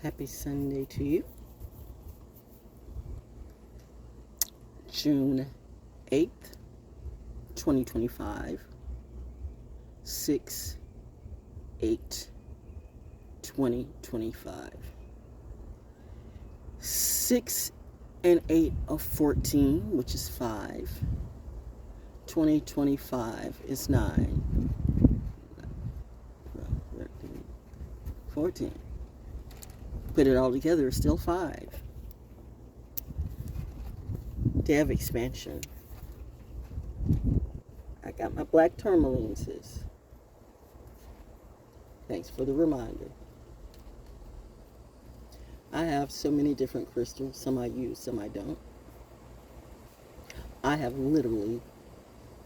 Happy Sunday to you. June 8th, 2025. 6/8/2025. 6 and 8 of 14, which is 5. 2025 is 9. 14. Put it all together, it's still 5. Day of expansion. I got my black tourmaline, sis. Thanks for the reminder. I have so many different crystals. Some I use, some I don't. I have literally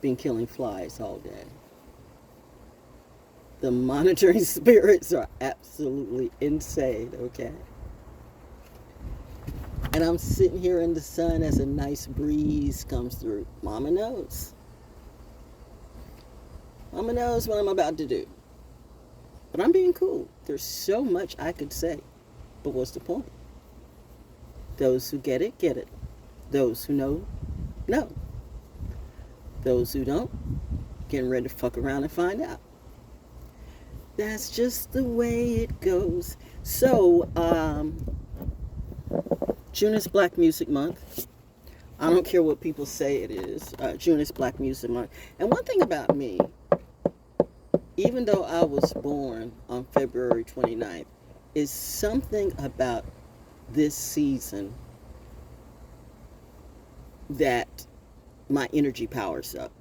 been killing flies all day. The monitoring spirits are absolutely insane, okay? And I'm sitting here in the sun as a nice breeze comes through. Mama knows. Mama knows what I'm about to do. But I'm being cool. There's so much I could say. But what's the point? Those who get it, get it. Those who know, know. Those who don't, getting ready to fuck around and find out. That's just the way it goes. So, June is Black Music Month. I don't care what people say it is. June is Black Music Month. And one thing about me, even though I was born on February 29th, is something about this season that my energy powers up.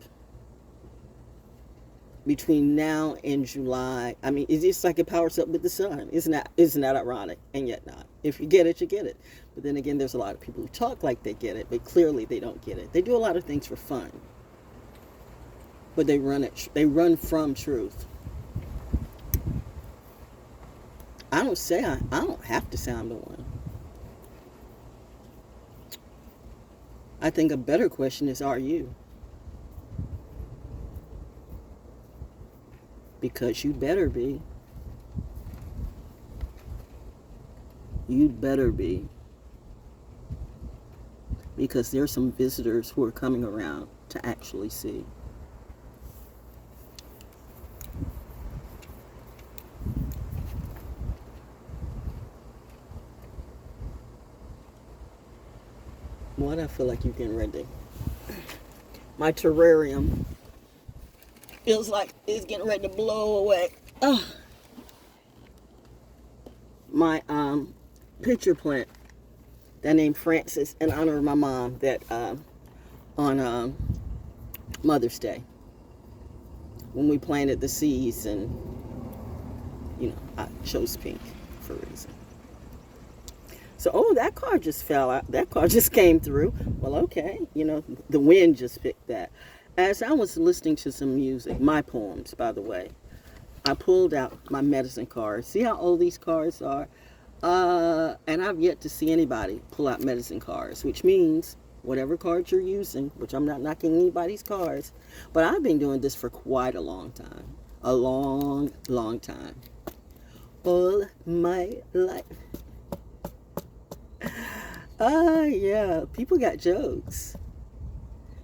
Between now and July, I mean, it's just like it powers up with the sun. Isn't that ironic? And yet not. If you get it, you get it. But then again, there's a lot of people who talk like they get it, but clearly they don't get it. They do a lot of things for fun, but they run from truth. I don't have to sound the one. I think a better question is, are you? Because you better be. You'd better be. Because there's some visitors who are coming around to actually see. What? I feel like you're getting ready. My terrarium feels like it's getting ready to blow away. Oh. My pitcher plant that named Francis in honor of my mom that on Mother's Day when we planted the seeds, and I chose pink for a reason. So, that car just fell out. That car just came through. Well, okay. The wind just picked that. As I was listening to some music, my poems, by the way, I pulled out my medicine cards. See how old these cards are? And I've yet to see anybody pull out medicine cards, which means whatever cards you're using, which I'm not knocking anybody's cards, but I've been doing this for quite a long time. A long, long time. All my life. Yeah, people got jokes.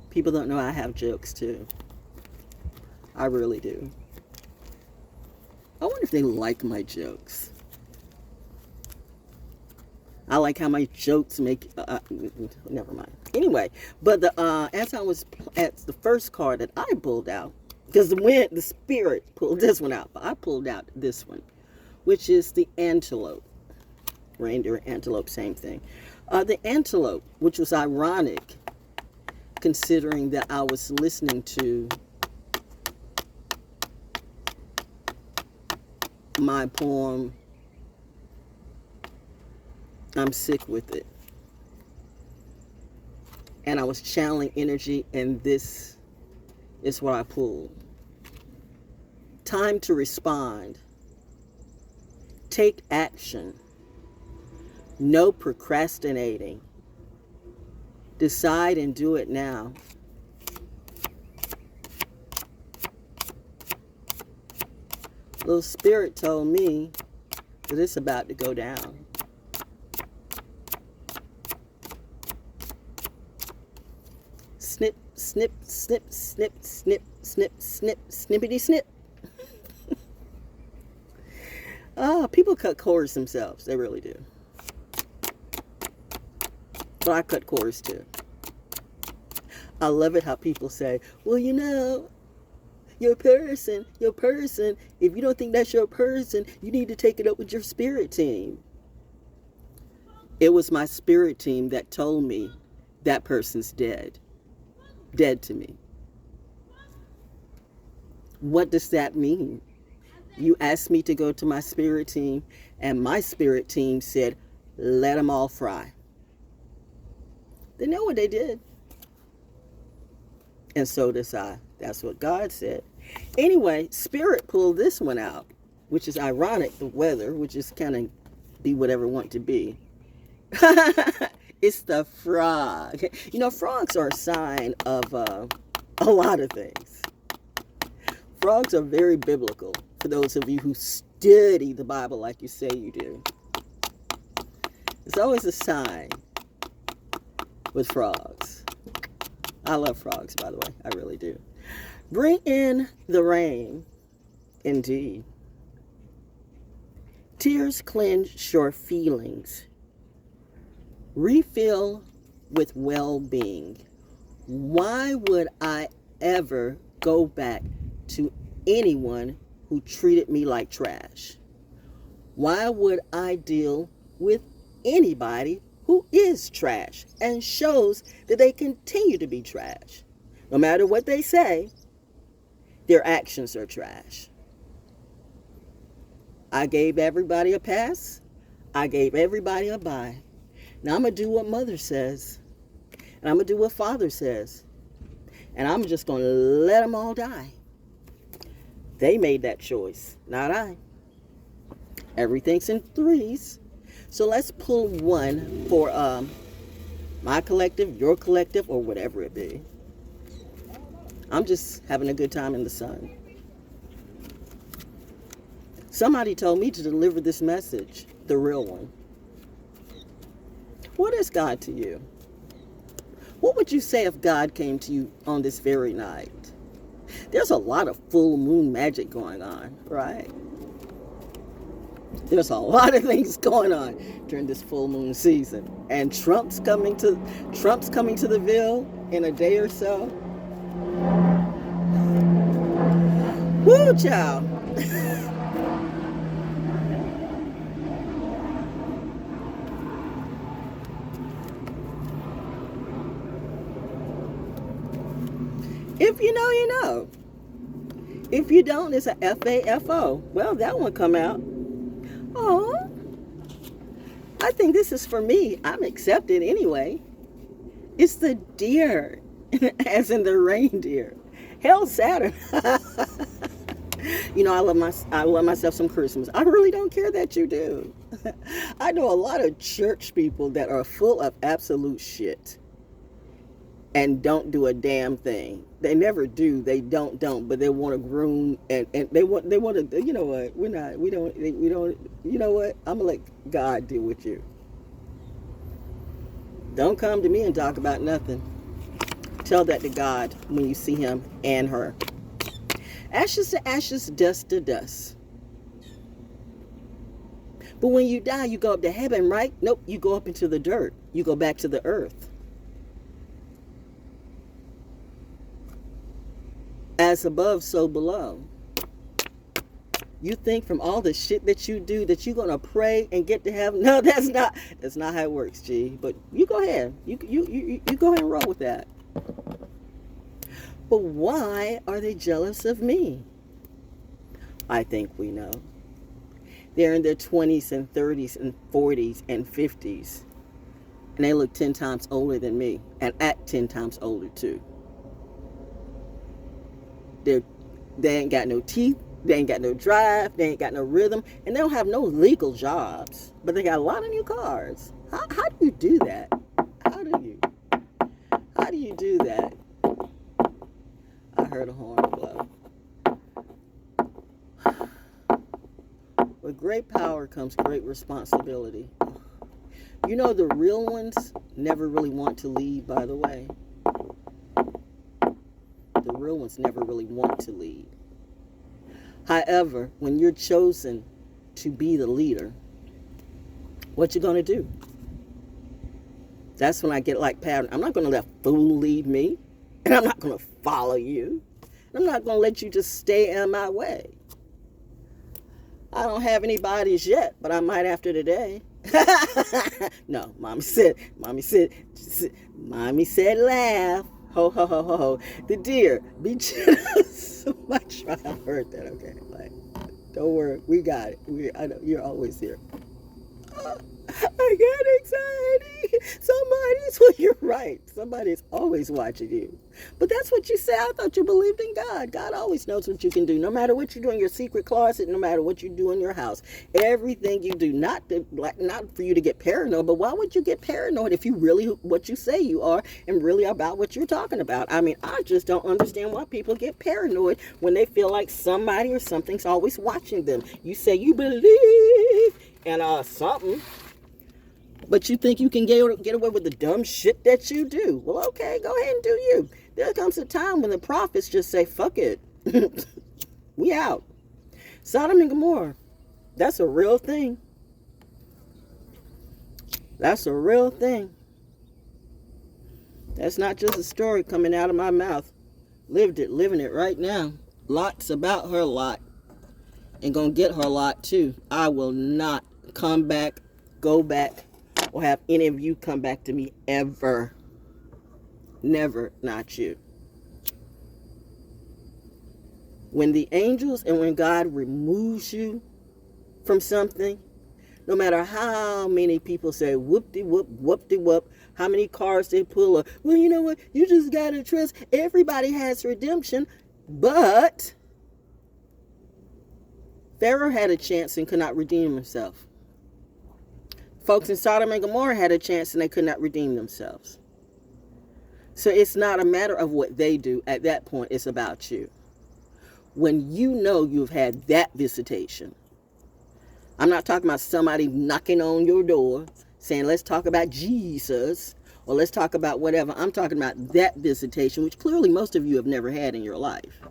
People don't know I have jokes too. I really do. I wonder if they like my jokes. I like how my jokes make, never mind. Anyway, but as I was at the first card that I pulled out, because the spirit pulled this one out, but I pulled out this one, which is the antelope. Reindeer, antelope, same thing. The antelope, which was ironic, considering that I was listening to my poem, I'm Sick With It. And I was channeling energy, and this is what I pulled. Time to respond. Take action. No procrastinating. Decide and do it now. Little spirit told me that it's about to go down. snip, snip, snip, snip, snip, snip, snippity snip. People cut cords themselves. They really do. But I cut cords too. I love it how people say, well, you know, your person, if you don't think that's your person, you need to take it up with your spirit team. It was my spirit team that told me that person's dead. Dead to me. What does that mean? You asked me to go to my spirit team, and my spirit team said, let them all fry. They know what they did. And so does I. That's what God said. Anyway, Spirit pulled this one out, which is ironic, the weather, which is kind of be whatever it want to be. It's the frog. You know, frogs are a sign of a lot of things. Frogs are very biblical, for those of you who study the Bible like you say you do. It's always a sign with frogs. I love frogs, by the way. I really do. Bring in the rain. Indeed. Tears cleanse your feelings. Refill with well-being. Why would I ever go back to anyone who treated me like trash? Why would I deal with anybody who is trash and shows that they continue to be trash? No matter what they say, their actions are trash. I gave everybody a pass. I gave everybody a bye. Now I'm going to do what mother says. And I'm going to do what father says. And I'm just going to let them all die. They made that choice, not I. Everything's in threes. So let's pull one for my collective, your collective, or whatever it be. I'm just having a good time in the sun. Somebody told me to deliver this message, the real one. What is God to you? What would you say if God came to you on this very night? There's a lot of full moon magic going on, right? There's a lot of things going on during this full moon season. And Trump's coming to the Ville in a day or so. Woo, child. If you know, you know. If you don't, it's a FAFO. Well, that one come out. Oh, I think this is for me. I'm accepted anyway. It's the deer, as in the reindeer. Hell, Saturn. You know, I love myself some Christmas. I really don't care that you do. I know a lot of church people that are full of absolute shit and don't do a damn thing. They never do. They don't, but they want to groom and they want to, you know what, we don't, you know what, I'm going to let God deal with you. Don't come to me and talk about nothing. Tell that to God when you see him and her. Ashes to ashes, dust to dust. But when you die, you go up to heaven, right? Nope, you go up into the dirt. You go back to the earth. As above, so below. You think from all the shit that you do that you're going to pray and get to heaven? No, that's not how it works, G. But you go ahead. You go ahead and roll with that. But why are they jealous of me? I think we know. They're in their 20s and 30s and 40s and 50s. And they look 10 times older than me. And act 10 times older too. They ain't got no teeth. They ain't got no drive. They ain't got no rhythm. And they don't have no legal jobs. But they got a lot of new cars. How do you do that? How do you do that? I heard a horn blow. With great power comes great responsibility. You know, the real ones never really want to lead, by the way. real ones never really want to lead. However, when you're chosen to be the leader, what you gonna do? That's when I get like Patron. I'm not gonna let a fool lead me, and I'm not gonna follow you. I'm not gonna let you just stay in my way. I don't have any bodies yet, but I might after today. No, mommy said, laugh. Ho, ho, ho, ho, ho. The deer, be generous. So much I heard that, okay. Like, don't worry, we got it. I know, you're always here. I get anxiety. Well, you're right. Somebody's always watching you. But that's what you say. I thought you believed in God. God always knows what you can do. No matter what you do in your secret closet, no matter what you do in your house, everything you do, not for you to get paranoid, but why would you get paranoid if you really what you say you are and really about what you're talking about? I mean, I just don't understand why people get paranoid when they feel like somebody or something's always watching them. You say you believe in something, but you think you can get away with the dumb shit that you do. Well, okay, go ahead and do you. There comes a time when the prophets just say, fuck it. We out. Sodom and Gomorrah. That's a real thing. That's a real thing. That's not just a story coming out of my mouth. Lived it, living it right now. Lot's about her lot. And gonna get her lot too. I will not come back, go back, or have any of you come back to me ever. Never, not you. When the angels and when God removes you from something, no matter how many people say whoop-de-whoop, whoop-de-whoop, how many cars they pull up, well, you know what, you just gotta trust. Everybody has redemption, but Pharaoh had a chance and could not redeem himself. Folks in Sodom and Gomorrah had a chance and they could not redeem themselves. So it's not a matter of what they do. At that point, it's about you. When you know you've had that visitation, I'm not talking about somebody knocking on your door saying, let's talk about Jesus, or let's talk about whatever. I'm talking about that visitation, which clearly most of you have never had in your life.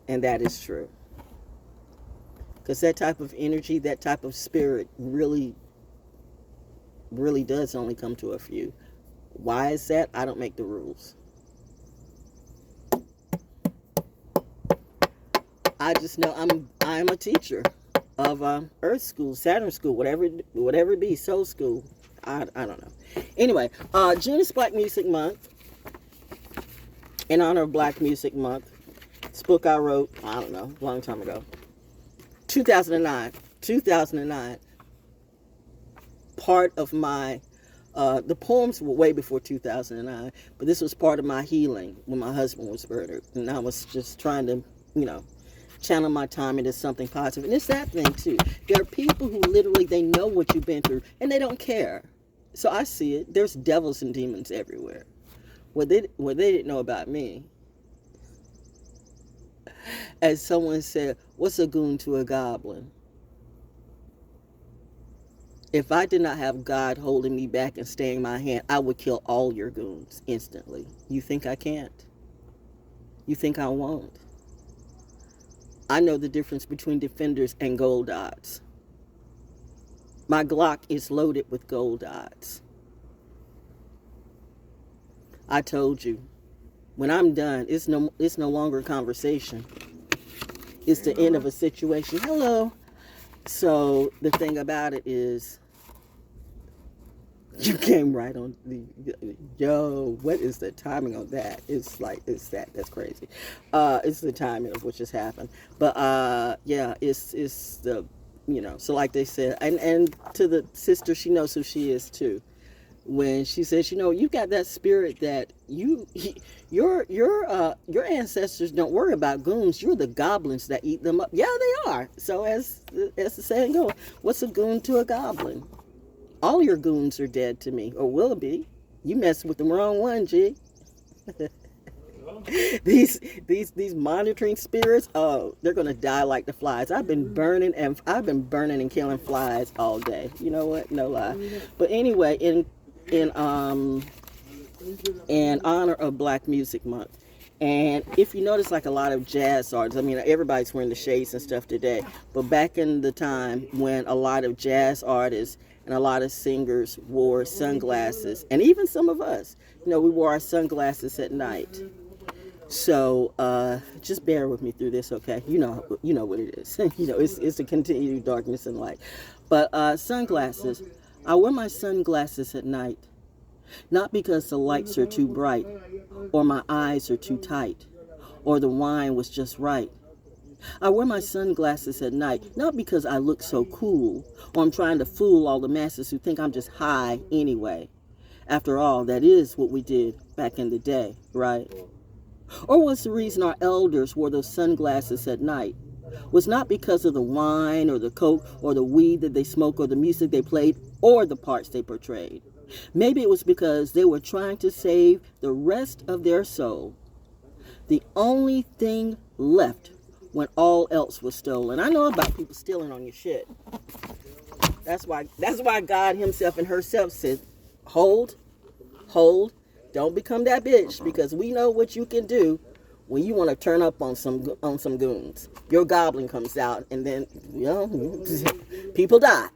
And that is true. Because that type of energy, that type of spirit really does only come to a few. Why is that? I don't make the rules. I just know I'm a teacher of Earth School, Saturn School, whatever it be, Soul School. I don't know. Anyway, June is Black Music Month. In honor of Black Music Month. This book I wrote, I don't know, a long time ago. 2009. Part of my, the poems were way before 2009, but this was part of my healing when my husband was murdered. And I was just trying to, channel my time into something positive. And it's that thing too. There are people who literally, they know what you've been through and they don't care. So I see it. There's devils and demons everywhere. What they didn't know about me, as someone said, what's a goon to a goblin? If I did not have God holding me back and staying my hand, I would kill all your goons instantly. You think I can't? You think I won't? I know the difference between defenders and gold dots. My Glock is loaded with gold dots. I told you, when I'm done, it's no longer a conversation. It's the end of a situation. Hello. So the thing about it is, you came right on the, what is the timing on that? That's crazy. It's the timing of what just happened. But yeah, it's the, so like they said, and to the sister, she knows who she is too. When she says, you got that spirit that your ancestors don't worry about goons. You're the goblins that eat them up. Yeah, they are. So as the saying goes, what's a goon to a goblin? All your goons are dead to me, or will be. You messed with the wrong one, G. These monitoring spirits, oh, they're gonna die like the flies. I've been burning and killing flies all day. You know what? No lie. But anyway, in honor of Black Music Month, And if you notice, like a lot of jazz artists, I mean, everybody's wearing the shades and stuff today, but back in the time when a lot of jazz artists and a lot of singers wore sunglasses, and even some of us, you know, we wore our sunglasses at night. So just bear with me through this, okay? You know what it is. You know, it's the continued darkness and light. But sunglasses, I wear my sunglasses at night, not because the lights are too bright, or my eyes are too tight, or the wine was just right. I wear my sunglasses at night, not because I look so cool, or I'm trying to fool all the masses who think I'm just high anyway. After all, that is what we did back in the day, right? Or was the reason our elders wore those sunglasses at night was not because of the wine or the coke or the weed that they smoked or the music they played or the parts they portrayed. Maybe it was because they were trying to save the rest of their soul, the only thing left when all else was stolen. I know about people stealing on your shit. That's why God himself and herself said, hold, don't become that bitch, because we know what you can do when you want to turn up on some goons. Your goblin comes out, and then, you know, people die.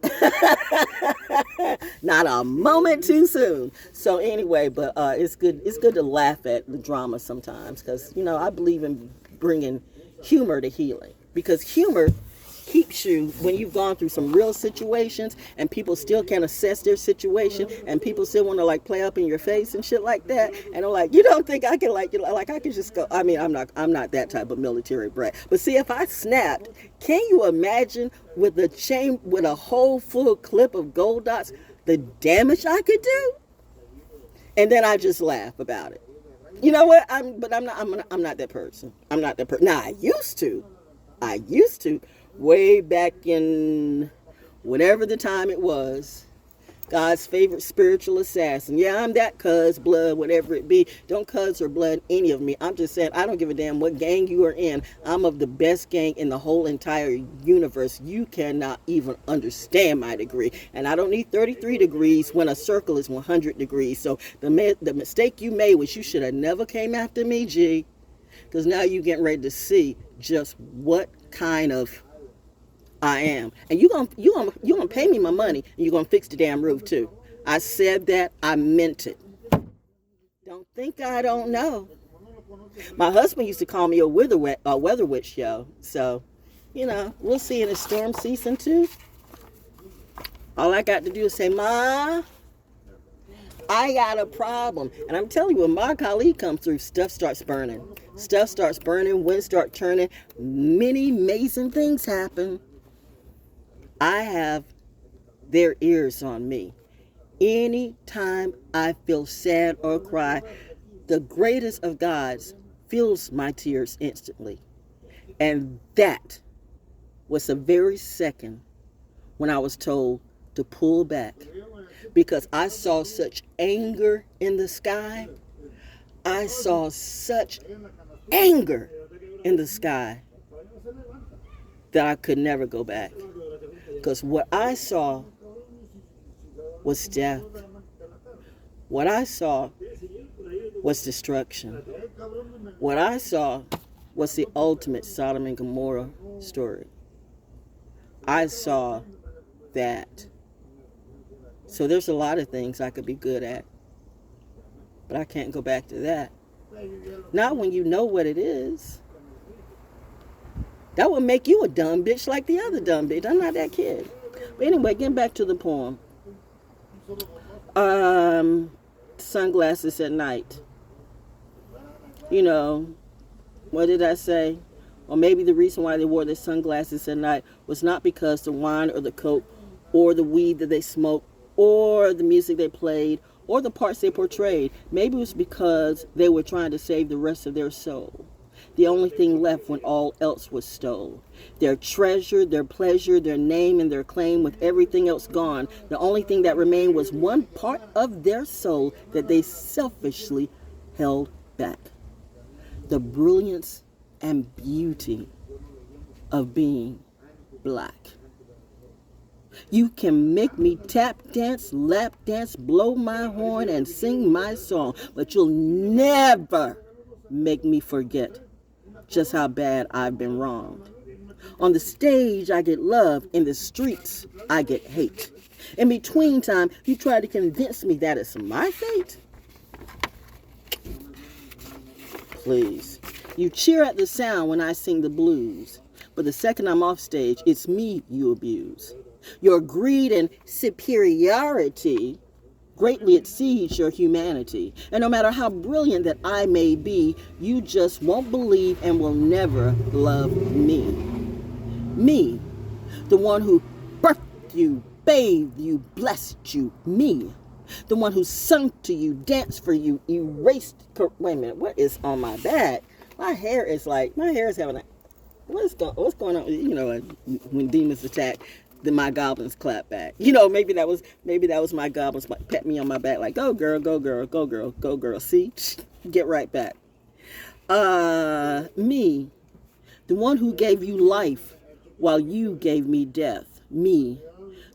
Not a moment too soon. So anyway, but it's good to laugh at the drama sometimes, because, you know, I believe in bringing humor to healing, because humor keeps you, when you've gone through some real situations and people still can't assess their situation and people still want to like play up in your face and shit like that, and I'm like, you don't think I can, like, you know, like I can just go, I mean, I'm not that type of military brat, but see, if I snapped, can you imagine with a chain, with a whole full clip of gold dots, the damage I could do? And then I just laugh about it. You know what? I'm not that person. I'm not that person. Now I used to way back in whatever the time it was, God's favorite spiritual assassin. Yeah, I'm that cuz, blood, whatever it be. Don't cuz or blood any of me. I'm just saying, I don't give a damn what gang you are in. I'm of the best gang in the whole entire universe. You cannot even understand my degree. And I don't need 33 degrees when a circle is 100 degrees. So the mistake you made was you should have never came after me, G. Because now you're getting ready to see just what kind of I am. And you gonna pay me my money, and you're gonna fix the damn roof too. I said that, I meant it. Don't think I don't know. My husband used to call me a weather witch, yo. So, you know, we'll see in the storm season too. All I got to do is say, Ma, I got a problem. And I'm telling you, when my colleague comes through, stuff starts burning. Stuff starts burning, wind starts turning. Many amazing things happen. I have their ears on me. Anytime I feel sad or cry, the greatest of gods feels my tears instantly. And that was the very second when I was told to pull back, because I saw such anger in the sky. I saw such anger in the sky that I could never go back. Because what I saw was death. What I saw was destruction. What I saw was the ultimate Sodom and Gomorrah story. I saw that. So there's a lot of things I could be good at, but I can't go back to that. Not when you know what it is. That would make you a dumb bitch like the other dumb bitch. I'm not that kid. But anyway, getting back to the poem. Sunglasses at night. You know, what did I say? Or maybe the reason why they wore their sunglasses at night was not because the wine or the coke or the weed that they smoked or the music they played or the parts they portrayed. Maybe it was because they were trying to save the rest of their soul. The only thing left when all else was stole. Their treasure, their pleasure, their name, and their claim, with everything else gone. The only thing that remained was one part of their soul that they selfishly held back. The brilliance and beauty of being black. You can make me tap dance, lap dance, blow my horn, and sing my song, but you'll never make me forget just how bad I've been wronged. On the stage, I get love. In the streets, I get hate. In between time, you try to convince me that it's my fate. Please. You cheer at the sound when I sing the blues. But the second I'm off stage, it's me you abuse. Your greed and superiority greatly exceeds your humanity. And no matter how brilliant that I may be, you just won't believe and will never love me. Me, the one who birthed you, bathed you, blessed you. Me, the one who sung to you, danced for you, erased. Wait a minute, what is on my back? My hair is having a, what's going on? You know, when demons attack, then my goblins clap back. You know, maybe that was my goblins pat me on my back like, go girl, go girl, go girl, go girl. See, get right back. Me, the one who gave you life while you gave me death. Me,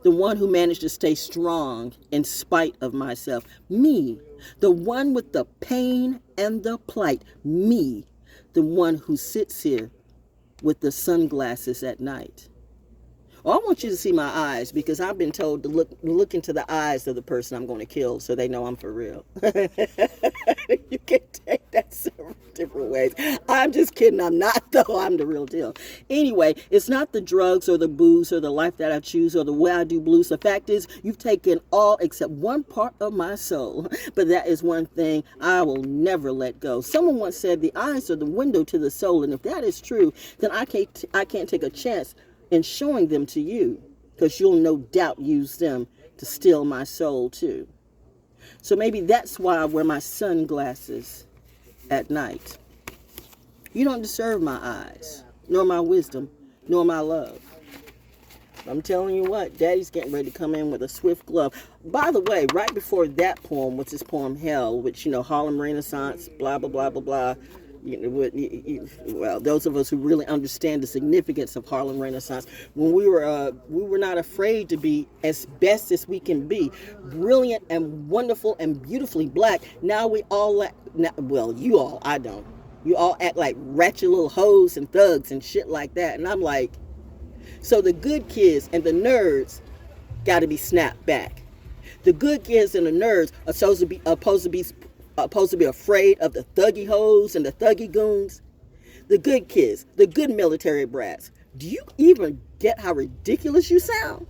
the one who managed to stay strong in spite of myself. Me, the one with the pain and the plight. Me, the one who sits here with the sunglasses at night. Oh, I want you to see my eyes, because I've been told to look into the eyes of the person I'm going to kill so they know I'm for real. You can take that several different ways. I'm just kidding. I'm not, though. I'm the real deal. Anyway, it's not the drugs or the booze or the life that I choose or the way I do blues. The fact is, you've taken all except one part of my soul. But that is one thing I will never let go. Someone once said the eyes are the window to the soul. And if that is true, then I can't take a chance in showing them to you, because you'll no doubt use them to steal my soul too. So maybe that's why I wear my sunglasses at night. You don't deserve my eyes, nor my wisdom, nor my love. I'm telling you what, Daddy's getting ready to come in with a swift glove. By the way, right before that poem was this poem Hell, which, you know, Harlem Renaissance, blah, blah, blah, blah, blah. Well, those of us who really understand the significance of Harlem Renaissance, when we were not afraid to be as best as we can be, brilliant and wonderful and beautifully black. Now we all, you all, I don't. You all act like ratchet little hoes and thugs and shit like that. And I'm like, so the good kids and the nerds got to be snapped back. The good kids and the nerds are supposed to be afraid of the thuggy hoes and the thuggy goons. The good kids, the good military brats. Do you even get how ridiculous you sound?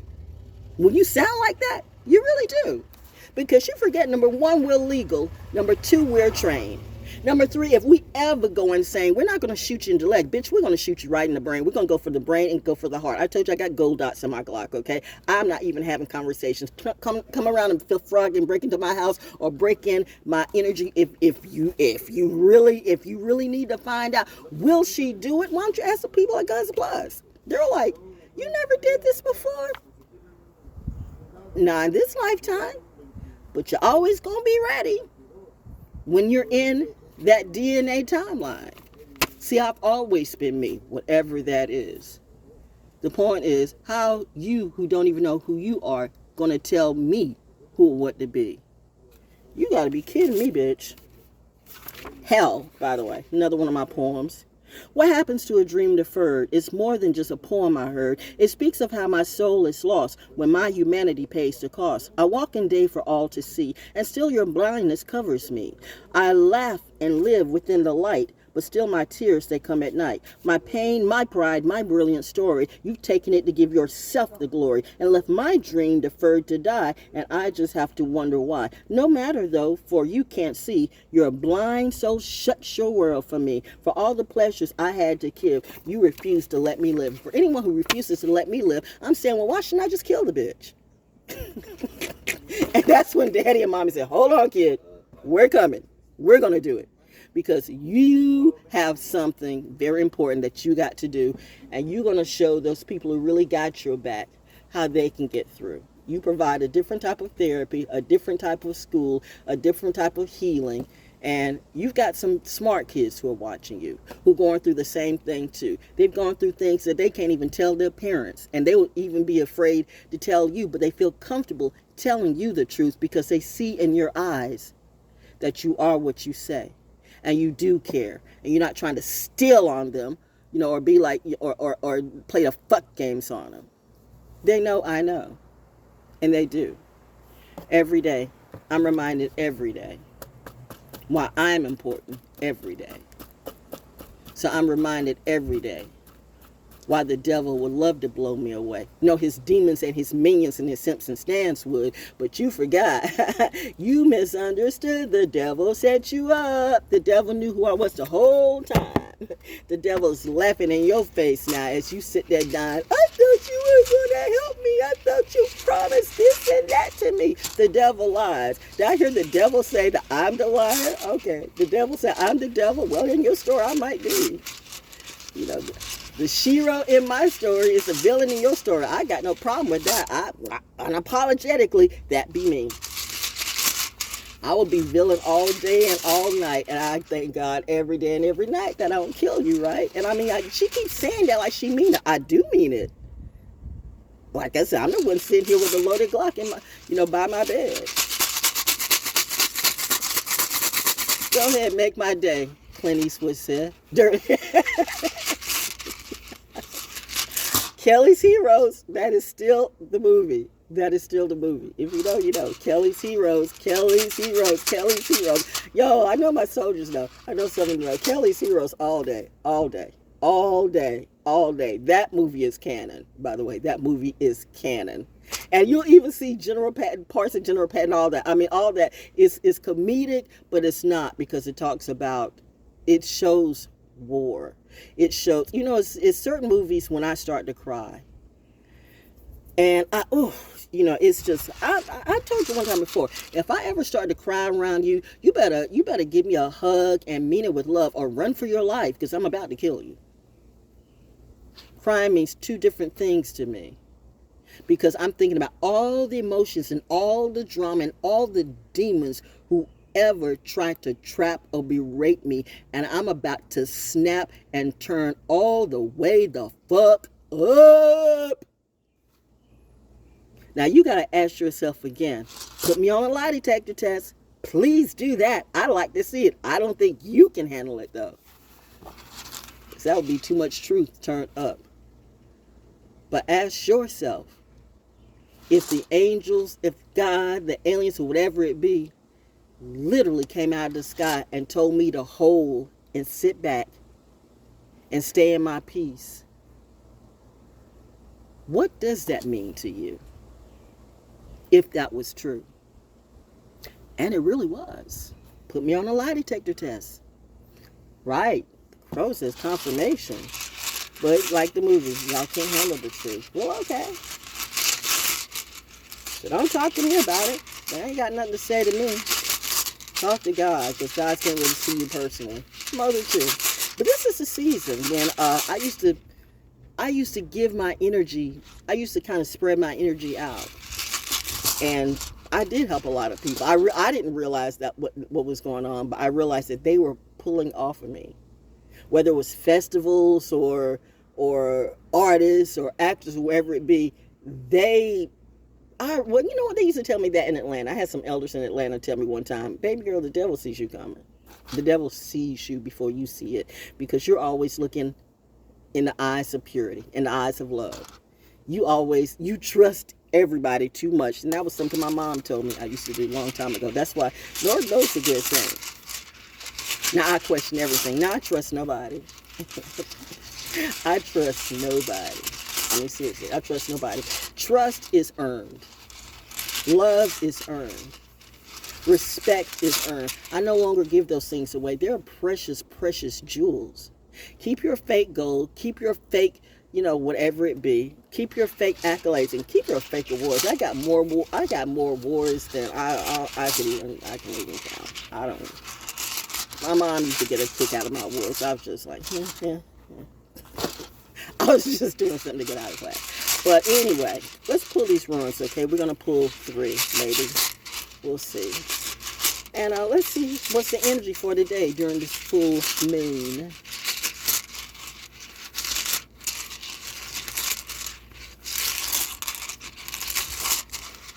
When you sound like that, you really do. Because you forget, number one, we're legal. Number two, we're trained. Number three, if we ever go insane, we're not going to shoot you in the leg. Bitch, we're going to shoot you right in the brain. We're going to go for the brain and go for the heart. I told you I got gold dots in my Glock, okay? I'm not even having conversations. Come around and feel frog and break into my house or break in my energy if you really need to find out, will she do it? Why don't you ask the people at Guns Plus? They're like, you never did this before? Not in this lifetime. But you're always going to be ready when you're in that DNA timeline. See, I've always been me, whatever that is. The point is, how you, who don't even know who you are, going to tell me who or what to be? You got to be kidding me, bitch. Hell, by the way, another one of my poems. What happens to a dream deferred? It's more than just a poem I heard. It speaks of how my soul is lost when my humanity pays the cost. I walk in day for all to see, and still your blindness covers me. I laugh and live within the light, but still my tears, they come at night. My pain, my pride, my brilliant story, you've taken it to give yourself the glory and left my dream deferred to die, and I just have to wonder why. No matter though, for you can't see, you're blind, so shut your world from me. For all the pleasures I had to give, you refuse to let me live. For anyone who refuses to let me live, I'm saying, well, why shouldn't I just kill the bitch? And that's when Daddy and Mommy said, hold on, kid, we're coming. We're going to do it. Because you have something very important that you got to do, and you're going to show those people who really got your back how they can get through. You provide a different type of therapy, a different type of school, a different type of healing, and you've got some smart kids who are watching you, who are going through the same thing too. They've gone through things that they can't even tell their parents, and they will even be afraid to tell you, but they feel comfortable telling you the truth because they see in your eyes that you are what you say. and you do care, and you're not trying to steal on them, or be like, or play the fuck games on them. They know I know, and they do. Every day, I'm reminded every day why I'm important every day. So I'm reminded every day why the devil would love to blow me away. His demons and his minions and his simps and stans would, but you forgot. You misunderstood. The devil set you up. The devil knew who I was the whole time. The devil's laughing in your face now as you sit there dying. I thought you were going to help me. I thought you promised this and that to me. The devil lies. Did I hear the devil say that I'm the liar? Okay. The devil said I'm the devil. Well, in your story, I might be. The Shiro in my story is the villain in your story. I got no problem with that. I unapologetically, that be me. I will be villain all day and all night, and I thank God every day and every night that I don't kill you, right? And I mean, she keeps saying that like she mean it. I do mean it. Like I said, I'm the one sitting here with a loaded Glock in my, by my bed. Go ahead, make my day, Clint Eastwood said. Kelly's Heroes, that is still the movie. That is still the movie. If you know, you know. Kelly's Heroes, Kelly's Heroes, Kelly's Heroes. Yo, I know my soldiers know. I know some of you know. Kelly's Heroes all day, all day, all day, all day. That movie is canon, by the way. That movie is canon. And you'll even see General Patton, parts of General Patton, all that. I mean, all that is comedic, but it's not, because it talks about, it shows war. It shows, it's certain movies when I start to cry. And it's just, I told you one time before, if I ever start to cry around you, you better give me a hug and mean it with love, or run for your life, because I'm about to kill you. Crying means two different things to me, because I'm thinking about all the emotions and all the drama and all the demons who ever tried to trap or berate me, and I'm about to snap and turn all the way the fuck up. Now you got to ask yourself again, put me on a lie detector test. Please do that. I'd like to see it. I don't think you can handle it though, because that would be too much truth turned up. But ask yourself, if the angels, if God, the aliens, or whatever it be, literally came out of the sky and told me to hold and sit back and stay in my peace, what does that mean to you? If that was true. And it really was. Put me on a lie detector test. Right. Crow says confirmation. But like the movie, y'all can't handle the truth. Well, okay. So don't talk to me about it. They ain't got nothing to say to me. Talk to God, because God can't really see you personally. Mother too. But this is the season when I used to give my energy, I used to kind of spread my energy out. And I did help a lot of people. I didn't realize that what was going on, but I realized that they were pulling off of me. Whether it was festivals or artists or actors, whoever it be, you know what, they used to tell me that in Atlanta. I had some elders in Atlanta tell me one time, baby girl, the devil sees you coming. The devil sees you before you see it, because you're always looking in the eyes of purity, in the eyes of love. You trust everybody too much. And that was something my mom told me I used to do a long time ago. That's why Lord knows a good thing. Now I question everything. Now I trust nobody. I trust nobody. I mean, seriously, I trust nobody. Trust is earned. Love is earned. Respect is earned. I no longer give those things away. They're precious, precious jewels. Keep your fake gold. Keep your fake, whatever it be. Keep your fake accolades and keep your fake awards. I got more awards than I can even count. I don't. My mom used to get a kick out of my awards. I was just like, yeah. I was just doing something to get out of class. But anyway, let's pull these runs, okay? We're going to pull 3, maybe. We'll see. And let's see what's the energy for today during this full moon.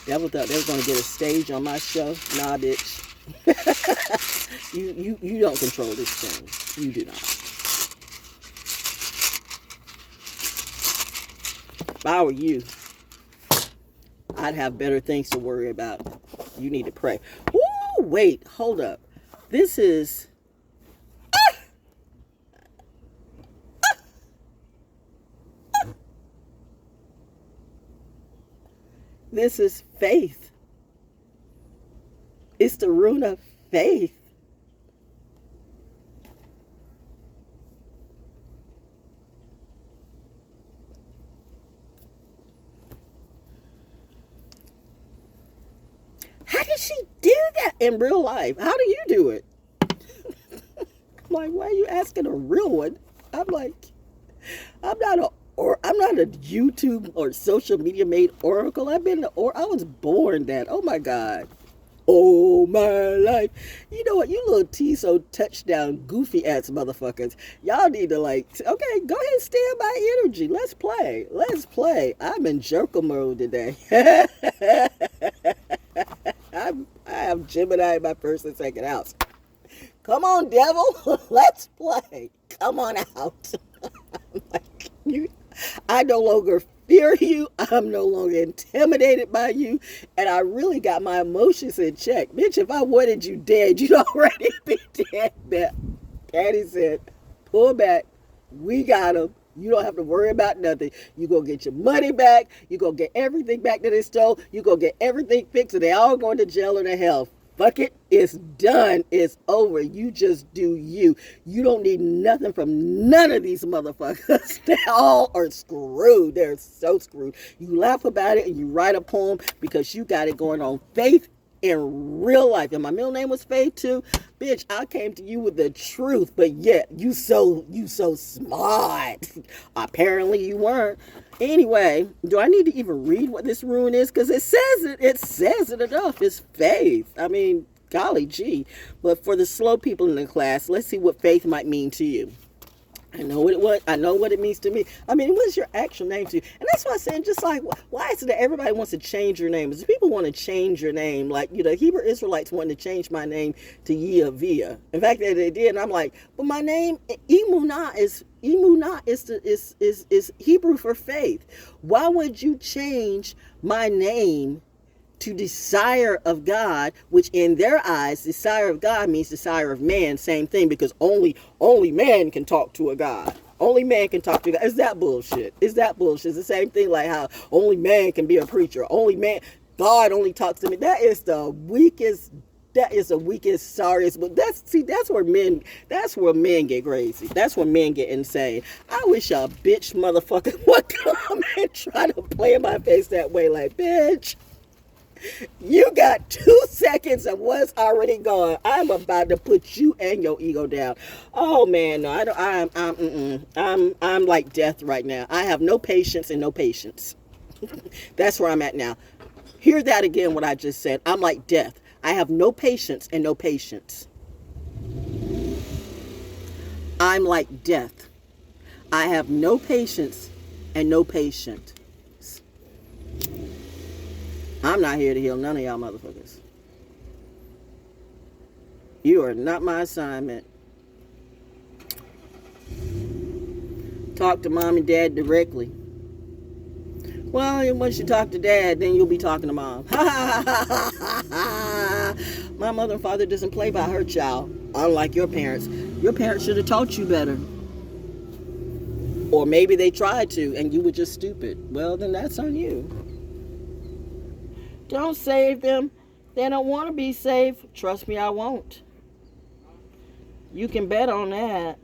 Devil thought they were going to get a stage on my show. Nah, bitch. You don't control this thing. You do not. If I were you, I'd have better things to worry about. You need to pray. Ooh, wait, hold up. This is... This is faith. It's the rune of faith. How did she do that in real life? How do you do it? I'm like, why are you asking a real one? I'm like, I'm not a YouTube or social media made oracle. I was born that. Oh my God. Oh my life. You know what? You little T-so touchdown goofy ass motherfuckers. Y'all need to okay, go ahead and stand by energy. Let's play. Let's play. I'm in joker mode today. I have Gemini in my first and second house. Come on, devil. Let's play. Come on out. I no longer fear you. I'm no longer intimidated by you. And I really got my emotions in check. Bitch, if I wanted you dead, you'd already be dead. Patty said, pull back. We got him. You don't have to worry about nothing. You go get your money back. You go get everything back that they stole. You go get everything fixed. And they all going to jail or to hell. Fuck it. It's done. It's over. You just do you. You don't need nothing from none of these motherfuckers. They all are screwed. They're so screwed. You laugh about it and you write a poem because you got it going on. Faith in real life. And my middle name was Faith too. Bitch, I came to you with the truth, but yet you so smart. Apparently you weren't. Anyway, do I need to even read what this rune is? Because it says it enough. It's faith. I mean, golly gee. But for the slow people in the class, let's see what faith might mean to you. I know what it means to me. I mean, what's your actual name to you? And that's why I said, just like, why is it that everybody wants to change your name? Because people want to change your name. Like, Hebrew Israelites wanted to change my name to Yehovah. In fact, they did. And I'm like, but my name, Emunah is Hebrew for faith. Why would you change my name to desire of God, which in their eyes, desire of God means desire of man, same thing, because only man can talk to a God. Only man can talk to God. Is that bullshit? It's the same thing like how only man can be a preacher. God only talks to me. That is the weakest, sorriest, but that's where men get crazy. That's where men get insane. I wish a bitch motherfucker would come and try to play in my face that way, like, bitch. You got 2 seconds of what's already gone. I'm about to put you and your ego down. Oh man, no, I don't. I'm like death right now. I have no patience and no patience. That's where I'm at now. Hear that again, what I just said. I'm like death. I have no patience and no patience. I'm like death. I have no patience and no patience. I'm not here to heal none of y'all motherfuckers. You are not my assignment. Talk to mom and dad directly. Well, once you talk to dad, then you'll be talking to mom. My mother and father doesn't play by her child, unlike your parents. Your parents should have taught you better. Or maybe they tried to, and you were just stupid. Well, then that's on you. Don't save them. They don't want to be saved. Trust me, I won't. You can bet on that.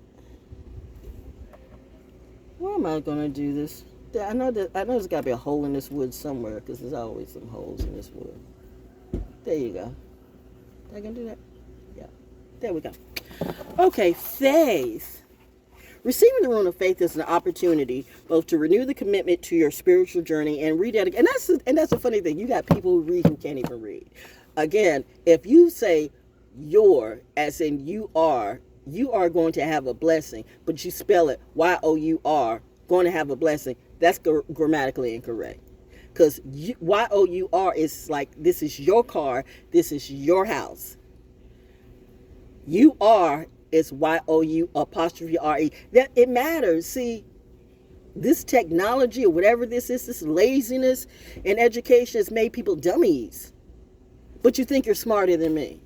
Where am I going to do this? I know there's got to be a hole in this wood somewhere, because there's always some holes in this wood. There you go. I can do that? Yeah. There we go. Okay, faith. Receiving the rune of faith is an opportunity both to renew the commitment to your spiritual journey and rededicate. And that's a funny thing. You got people who read who can't even read. Again, if you say your, as in you are going to have a blessing, but you spell it Y-O-U-R, going to have a blessing, that's grammatically incorrect. Because Y-O-U-R is like, this is your car, this is your house. You are is YOU''. That it matters. See, this technology or whatever this is, this laziness in education has made people dummies. But you think you're smarter than me.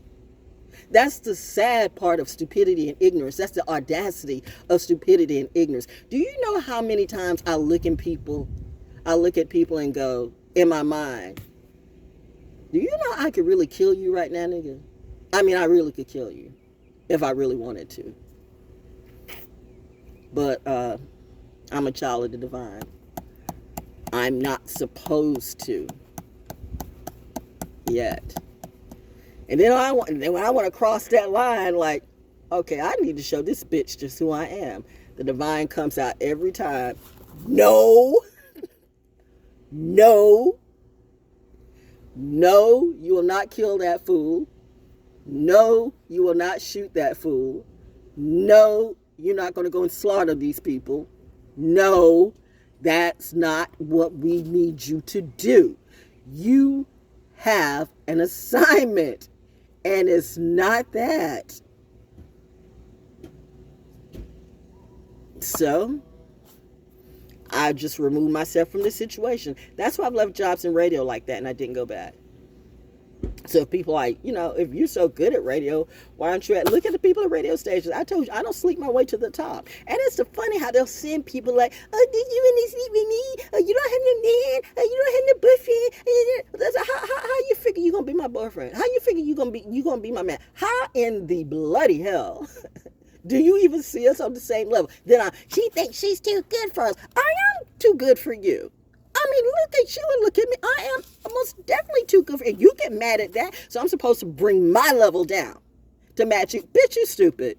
That's the sad part of stupidity and ignorance. That's the audacity of stupidity and ignorance. Do you know how many times I look at people and go, in my mind, do you know I could really kill you right now, nigga? I mean, I really could kill you if I really wanted to. But I'm a child of the divine. I'm not supposed to yet. And then when I want to cross that line, like, okay, I need to show this bitch just who I am. The divine comes out every time. No. No. No, you will not kill that fool. No, you will not shoot that fool. No, you're not going to go and slaughter these people. No, that's not what we need you to do. You have an assignment. And it's not that. So, I just removed myself from the situation. That's why I've left jobs in radio like that and I didn't go back. So if people like, if you're so good at radio, why aren't you look at the people at radio stations. I told you, I don't sleep my way to the top. And it's so funny how they'll send people like, oh, did you really sleep with me? Oh, you don't have no man? Oh, you don't have no boyfriend? How you figure you gonna be my boyfriend? How you figure you gonna be my man? How in the bloody hell do you even see us on the same level? Then she thinks she's too good for us. I am too good for you. I mean, look at you and look at me. I am most definitely too good for you. You get mad at that, so I'm supposed to bring my level down to match you. Bitch, you stupid.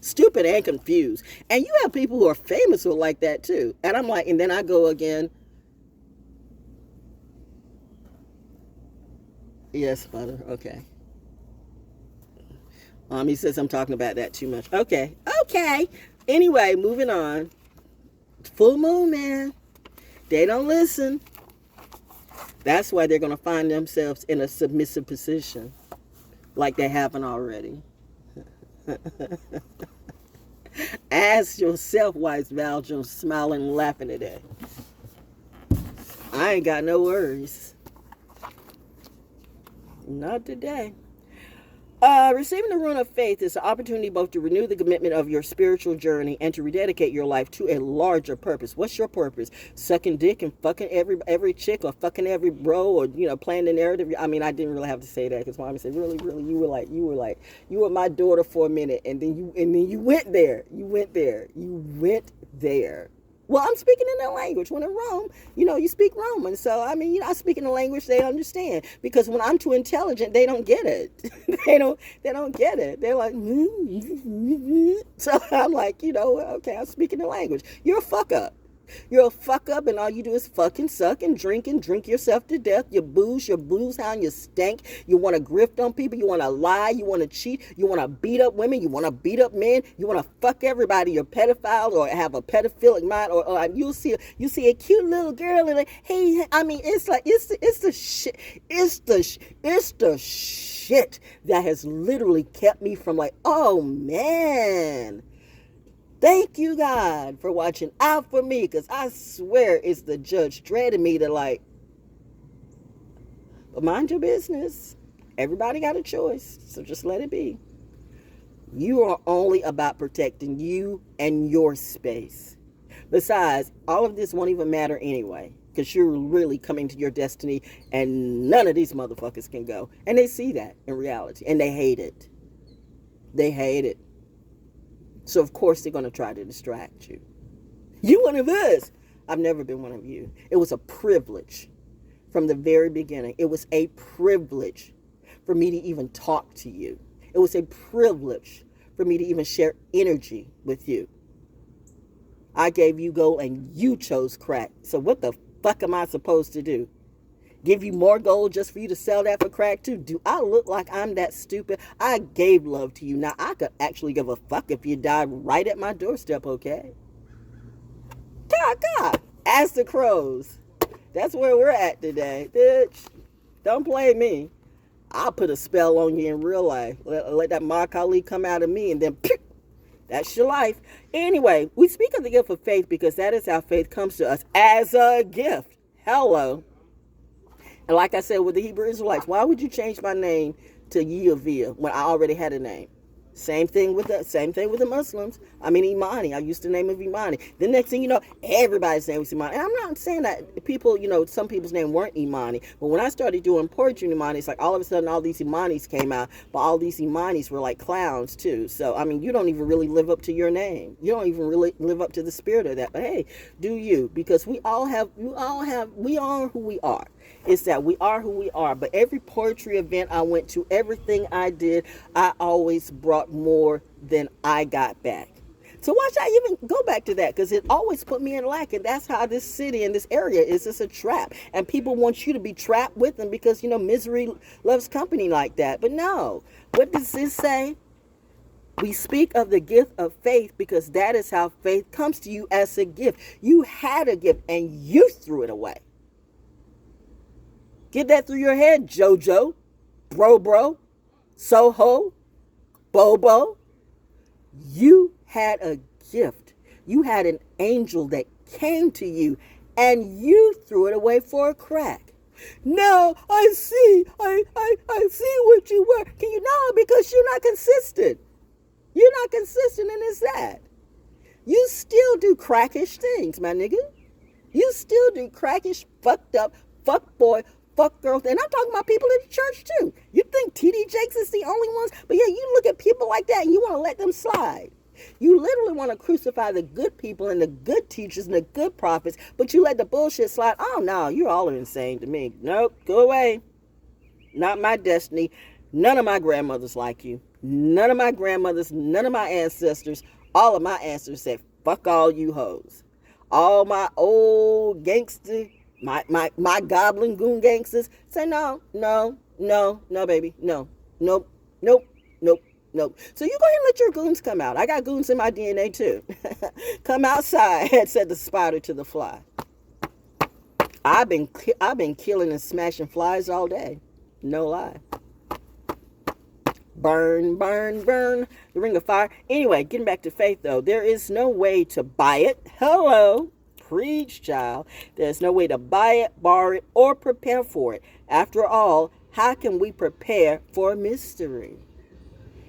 Stupid and confused. And you have people who are famous who are like that too. And I'm like, and then I go again. Yes, butter. Okay. He says I'm talking about that too much. Okay. Anyway, moving on. Full moon, man. They don't listen. That's why they're going to find themselves in a submissive position like they haven't already. Ask yourself why is ValJones smiling and laughing today. I ain't got no worries. Not today. Receiving the rune of faith is an opportunity both to renew the commitment of your spiritual journey and to rededicate your life to a larger purpose. What's your purpose? Sucking dick and fucking every chick or fucking every bro or, playing the narrative? I mean, I didn't really have to say that because mommy said, really, you were my daughter for a minute and then you went there. You went there. Well, I'm speaking in their language. When in Rome, you speak Roman. So, I mean, I speak in a language they understand. Because when I'm too intelligent, they don't get it. they don't get it. They're like, So I'm like, okay, I'm speaking the language. You're a fuck up. You're a fuck up and all you do is fucking suck and drink yourself to death. You booze hound, you stank. You want to grift on people. You want to lie. You want to cheat. You want to beat up women. You want to beat up men. You want to fuck everybody. You're a pedophile or have a pedophilic mind or you'll see a cute little girl and like, hey, I mean, it's like, it's the shit. It's the shit that has literally kept me from like, oh man. Thank you, God, for watching out for me, because I swear it's the judge dreading me to like, but mind your business. Everybody got a choice, so just let it be. You are only about protecting you and your space. Besides, all of this won't even matter anyway, because you're really coming to your destiny, and none of these motherfuckers can go. And they see that in reality, and they hate it. They hate it. So, of course, they're going to try to distract you. You one of us. I've never been one of you. It was a privilege from the very beginning. It was a privilege for me to even talk to you. It was a privilege for me to even share energy with you. I gave you gold and you chose crack. So what the fuck am I supposed to do? Give you more gold just for you to sell that for crack too? Do I look like I'm that stupid? I gave love to you. Now I could actually give a fuck if you died right at my doorstep, okay? God. Ask the crows. That's where we're at today, bitch. Don't play me. I'll put a spell on you in real life. Let that Makali come out of me, and then that's your life. Anyway, we speak of the gift of faith because that is how faith comes to us, as a gift. Hello. And like I said with the Hebrew Israelites, why would you change my name to Yehovah when I already had a name? Same thing with the Muslims. I mean, Imani. I used to name of Imani. The next thing you know, everybody's name was Imani. And I'm not saying that people, some people's name weren't Imani. But when I started doing poetry in Imani, it's like all of a sudden all these Imanis came out. But all these Imanis were like clowns too. So, I mean, you don't even really live up to your name. You don't even really live up to the spirit of that. But hey, do you? Because we are who we are. It's that we are who we are. But every poetry event I went to, everything I did, I always brought more than I got back. So why should I even go back to that? Because it always put me in lack. And that's how this city and this area is just a trap. And people want you to be trapped with them because, misery loves company like that. But no. What does this say? We speak of the gift of faith because that is how faith comes to you, as a gift. You had a gift and you threw it away. Get that through your head, JoJo, Bro, Soho, Bobo. You had a gift. You had an angel that came to you and you threw it away for a crack. Now I see what you were. Can you know? Because you're not consistent. You're not consistent, and it's that. You still do crackish things, my nigga. You still do crackish, fucked up, fuck boy, fuck girls. And I'm talking about people in the church too. You think TD Jakes is the only ones? But yeah, you look at people like that and you want to let them slide. You literally want to crucify the good people and the good teachers and the good prophets, but you let the bullshit slide. Oh no, you're all insane to me. Nope, go away. Not my destiny. None of my grandmothers like you. None of my grandmothers, none of my ancestors, all of my ancestors said, fuck all you hoes. All my old gangster, my goblin goon gangsters say no, baby, no, nope. So you go ahead and let your goons come out. I got goons in my DNA too. Come outside, said the spider to the fly. I've been killing and smashing flies all day. No lie. Burn, the ring of fire. Anyway, getting back to faith though, there is no way to buy it. Hello. Preach, child. There's no way to buy it, borrow it, or prepare for it. After all, how can we prepare for a mystery?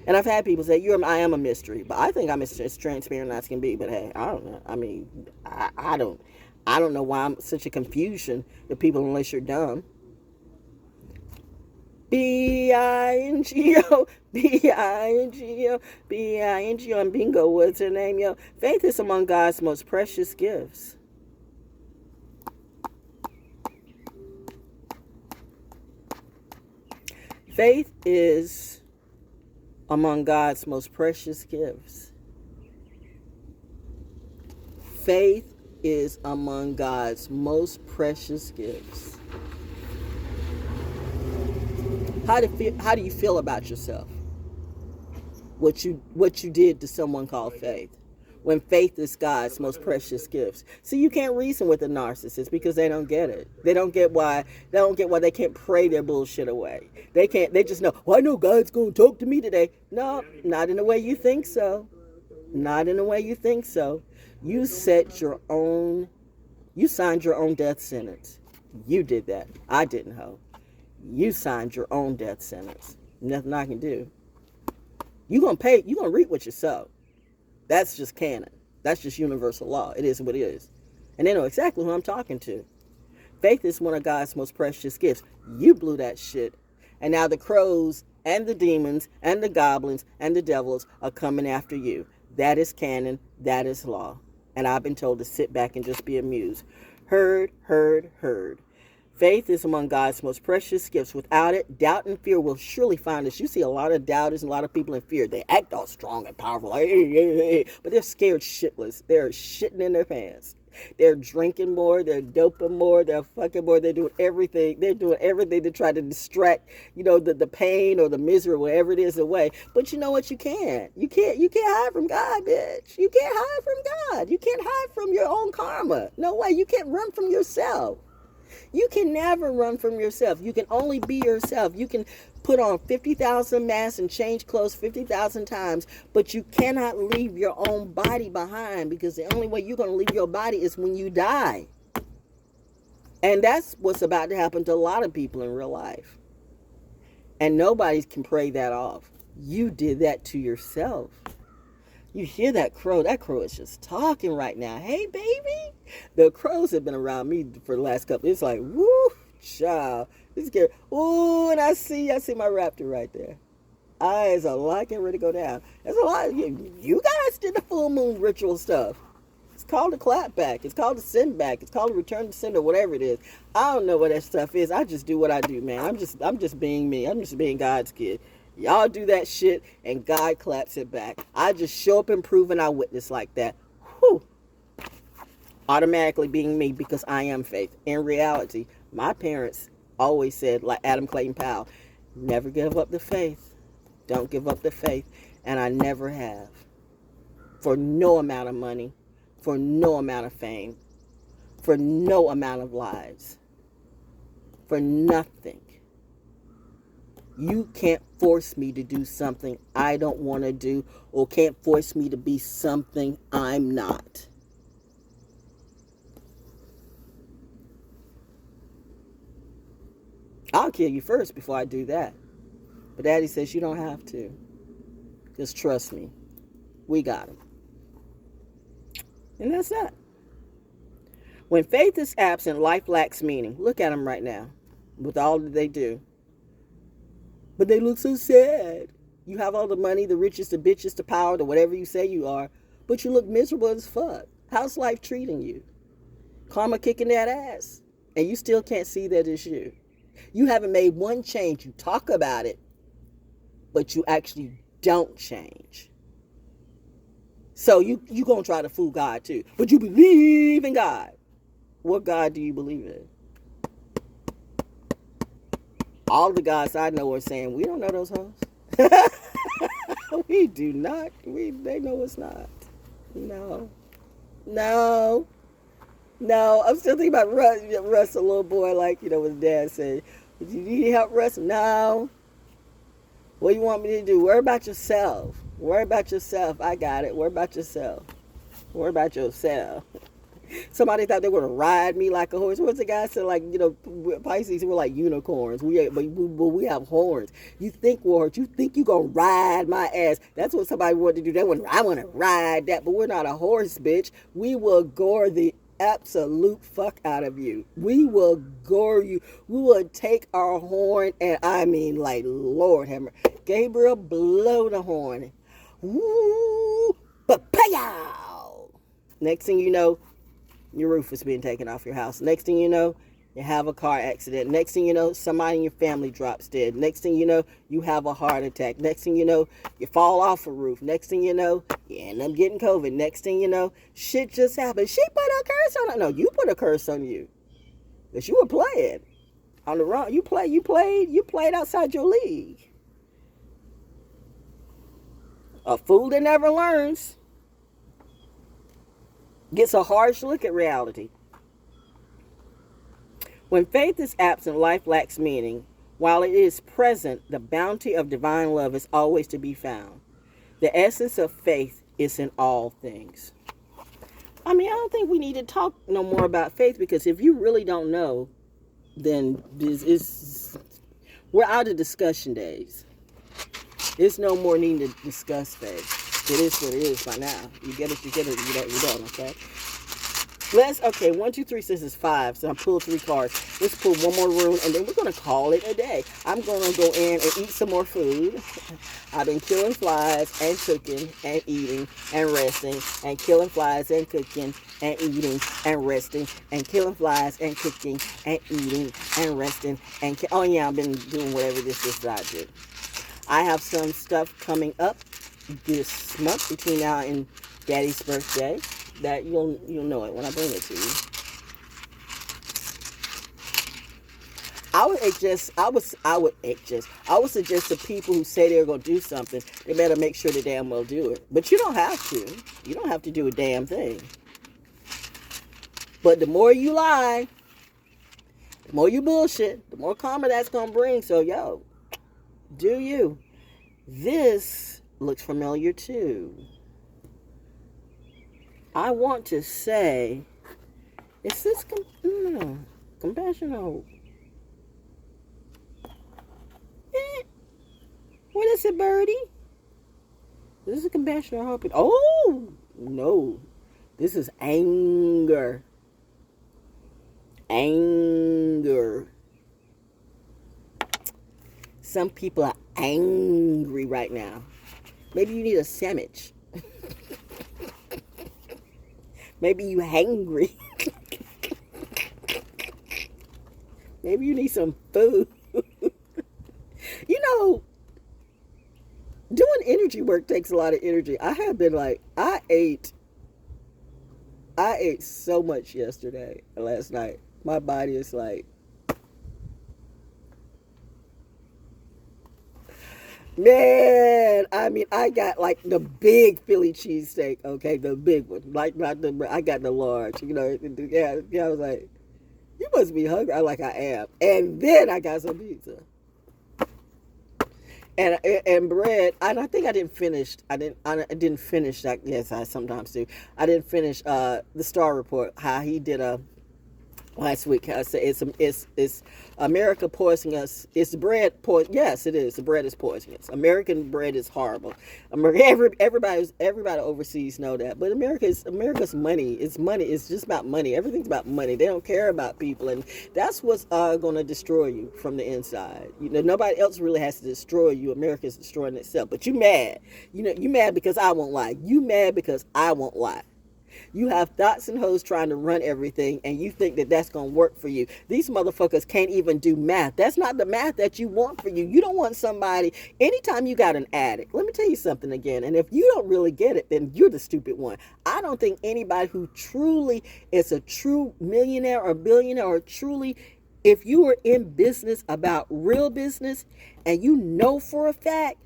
And I've had people say, I am a mystery. But I think I'm as transparent as can be. But hey, I don't know. I mean, I don't know why I'm such a confusion to people unless you're dumb. B-I-N-G-O, B-I-N-G-O, B-I-N-G-O, and bingo, what's her name, yo? Faith is among God's most precious gifts. Faith is among God's most precious gifts. Faith is among God's most precious gifts. How do you feel about yourself? What you did to someone called faith? When faith is God's most precious gifts. See, you can't reason with a narcissist because they don't get it. They don't get why they can't pray their bullshit away. They just know, well, I know God's going to talk to me today. No, not in the way you think so. Not in the way you think so. You signed your own death sentence. You did that. I didn't, ho. You signed your own death sentence. Nothing I can do. You're going to reap what you sow. That's just canon. That's just universal law. It is what it is. And they know exactly who I'm talking to. Faith is one of God's most precious gifts. You blew that shit. And now the crows and the demons and the goblins and the devils are coming after you. That is canon. That is law. And I've been told to sit back and just be amused. Heard. Faith is among God's most precious gifts. Without it, doubt and fear will surely find us. You see a lot of doubters and a lot of people in fear. They act all strong and powerful, but they're scared shitless. They're shitting in their pants. They're drinking more. They're doping more. They're fucking more. They're doing everything. They're doing everything to try to distract, the pain or the misery, whatever it is, away. But you know what? You can't. You can't hide from God, bitch. You can't hide from God. You can't hide from your own karma. No way. You can't run from yourself. You can never run from yourself. You can only be yourself. You can put on 50,000 masks and change clothes 50,000 times, but you cannot leave your own body behind, because the only way you're going to leave your body is when you die. And that's what's about to happen to a lot of people in real life. And nobody can pray that off. You did that to yourself. You hear that crow? That crow is just talking right now. Hey, baby. The crows have been around me for the last couple. It's like, woo, child. It's scary. Ooh, and I see my raptor right there. Eyes are like getting ready to go down. There's a lot. You guys did the full moon ritual stuff. It's called a clap back. It's called a send back. It's called a return to sender, whatever it is. I don't know what that stuff is. I just do what I do, man. I'm just being me. I'm just being God's kid. Y'all do that shit and God claps it back. I just show up and prove and I witness like that. Whew. Automatically being me, because I am faith. In reality, my parents always said, like Adam Clayton Powell, never give up the faith. Don't give up the faith. And I never have. For no amount of money. For no amount of fame. For no amount of lives. For nothing. You can't force me to do something I don't want to do, or can't force me to be something I'm not. I'll kill you first before I do that. But Daddy says you don't have to. Just trust me. We got him. And that's that. When faith is absent, life lacks meaning. Look at them right now with all that they do. But they look so sad. You have all the money, the riches, the bitches, the power, the whatever you say you are, but you look miserable as fuck. How's life treating you? Karma kicking that ass. And you still can't see that it's you. You haven't made one change. You talk about it, but you actually don't change. So you going to try to fool God too. But you believe in God. What God do you believe in? All the gods I know are saying, we don't know those hoes. We do not. They know it's not. No. I'm still thinking about Russ, a little boy, like, what his dad said. Do you need help, Russ? No. What do you want me to do? Worry about yourself. Worry about yourself. I got it. Worry about yourself. Worry about yourself. Somebody thought they were going to ride me like a horse. What's the guy said? Like, Pisces were like unicorns. We have horns. You think we're horse. You think you're going to ride my ass. That's what somebody wanted to do. I want to ride that. But we're not a horse, bitch. We will gore the absolute fuck out of you. We will gore you. We will take our horn, and I mean, like, Lord have mercy. Gabriel, blow the horn. Woo! Ba-pow! Next thing you know, your roof is being taken off your house. Next thing you know, you have a car accident. Next thing you know, somebody in your family drops dead. Next thing you know, you have a heart attack. Next thing you know, you fall off a roof. Next thing you know, you end up getting COVID. Next thing you know, shit just happened. She put a curse on it. No, you put a curse on you. Because you were playing on the wrong. You played outside your league. A fool that never learns gets a harsh look at reality. When faith is absent, life lacks meaning. While it is present, the bounty of divine love is always to be found. The essence of faith is in all things. I mean, I don't think we need to talk no more about faith, because if you really don't know, then we're out of discussion days. There's no more need to discuss faith. It is what it is by now. You get it, you don't, okay? Okay, 1, 2, 3, 6 is 5. So I pulled 3 cards. Let's pull one more room, and then we're going to call it a day. I'm going to go in and eat some more food. I've been killing flies and cooking and eating and resting and killing flies and cooking and eating and resting and killing flies and cooking and eating and resting and oh yeah, I've been doing whatever this is that I do. I have some stuff coming up this month between now and Daddy's birthday that you'll know it when I bring it to you. I would suggest to people who say they're going to do something, they better make sure they damn well do it. But you don't have to. You don't have to do a damn thing. But the more you lie, The more you bullshit, the more karma that's going to bring. So, yo, do you. This looks familiar too. I want to say, is this compassion or hope? What is it, birdie? This is compassion or hope. Oh, no. This is anger. Anger. Some people are angry right now. Maybe you need a sandwich. Maybe you hangry. Maybe you need some food. You know, doing energy work takes a lot of energy. I have been like, I ate so much last night. My body is like, man, I mean, I got like the big Philly cheesesteak, okay, the big one, like not the, I got the large, you know, yeah, I was like, you must be hungry. I'm like, I am. And then I got some pizza. And bread, and I think I didn't finish. I didn't finish that. Yes, I sometimes do. I didn't finish the Star Report. How he did last week. I said it's America poisoning us. It's bread. Yes, it is. The bread is poisonous. American bread is horrible. Everybody overseas know that. But America's money. It's money. It's just about money. Everything's about money. They don't care about people, and that's what's going to destroy you from the inside. You know, nobody else really has to destroy you. America's destroying itself. But you mad. You know, you mad because I won't lie. You mad because I won't lie. You have thoughts and hoes trying to run everything, and you think that that's going to work for you. These motherfuckers can't even do math. That's not the math that you want for you. You don't want somebody, anytime you got an addict, let me tell you something again, and if you don't really get it, then you're the stupid one. I don't think anybody who truly is a true millionaire or billionaire or truly, if you are in business about real business, and you know for a fact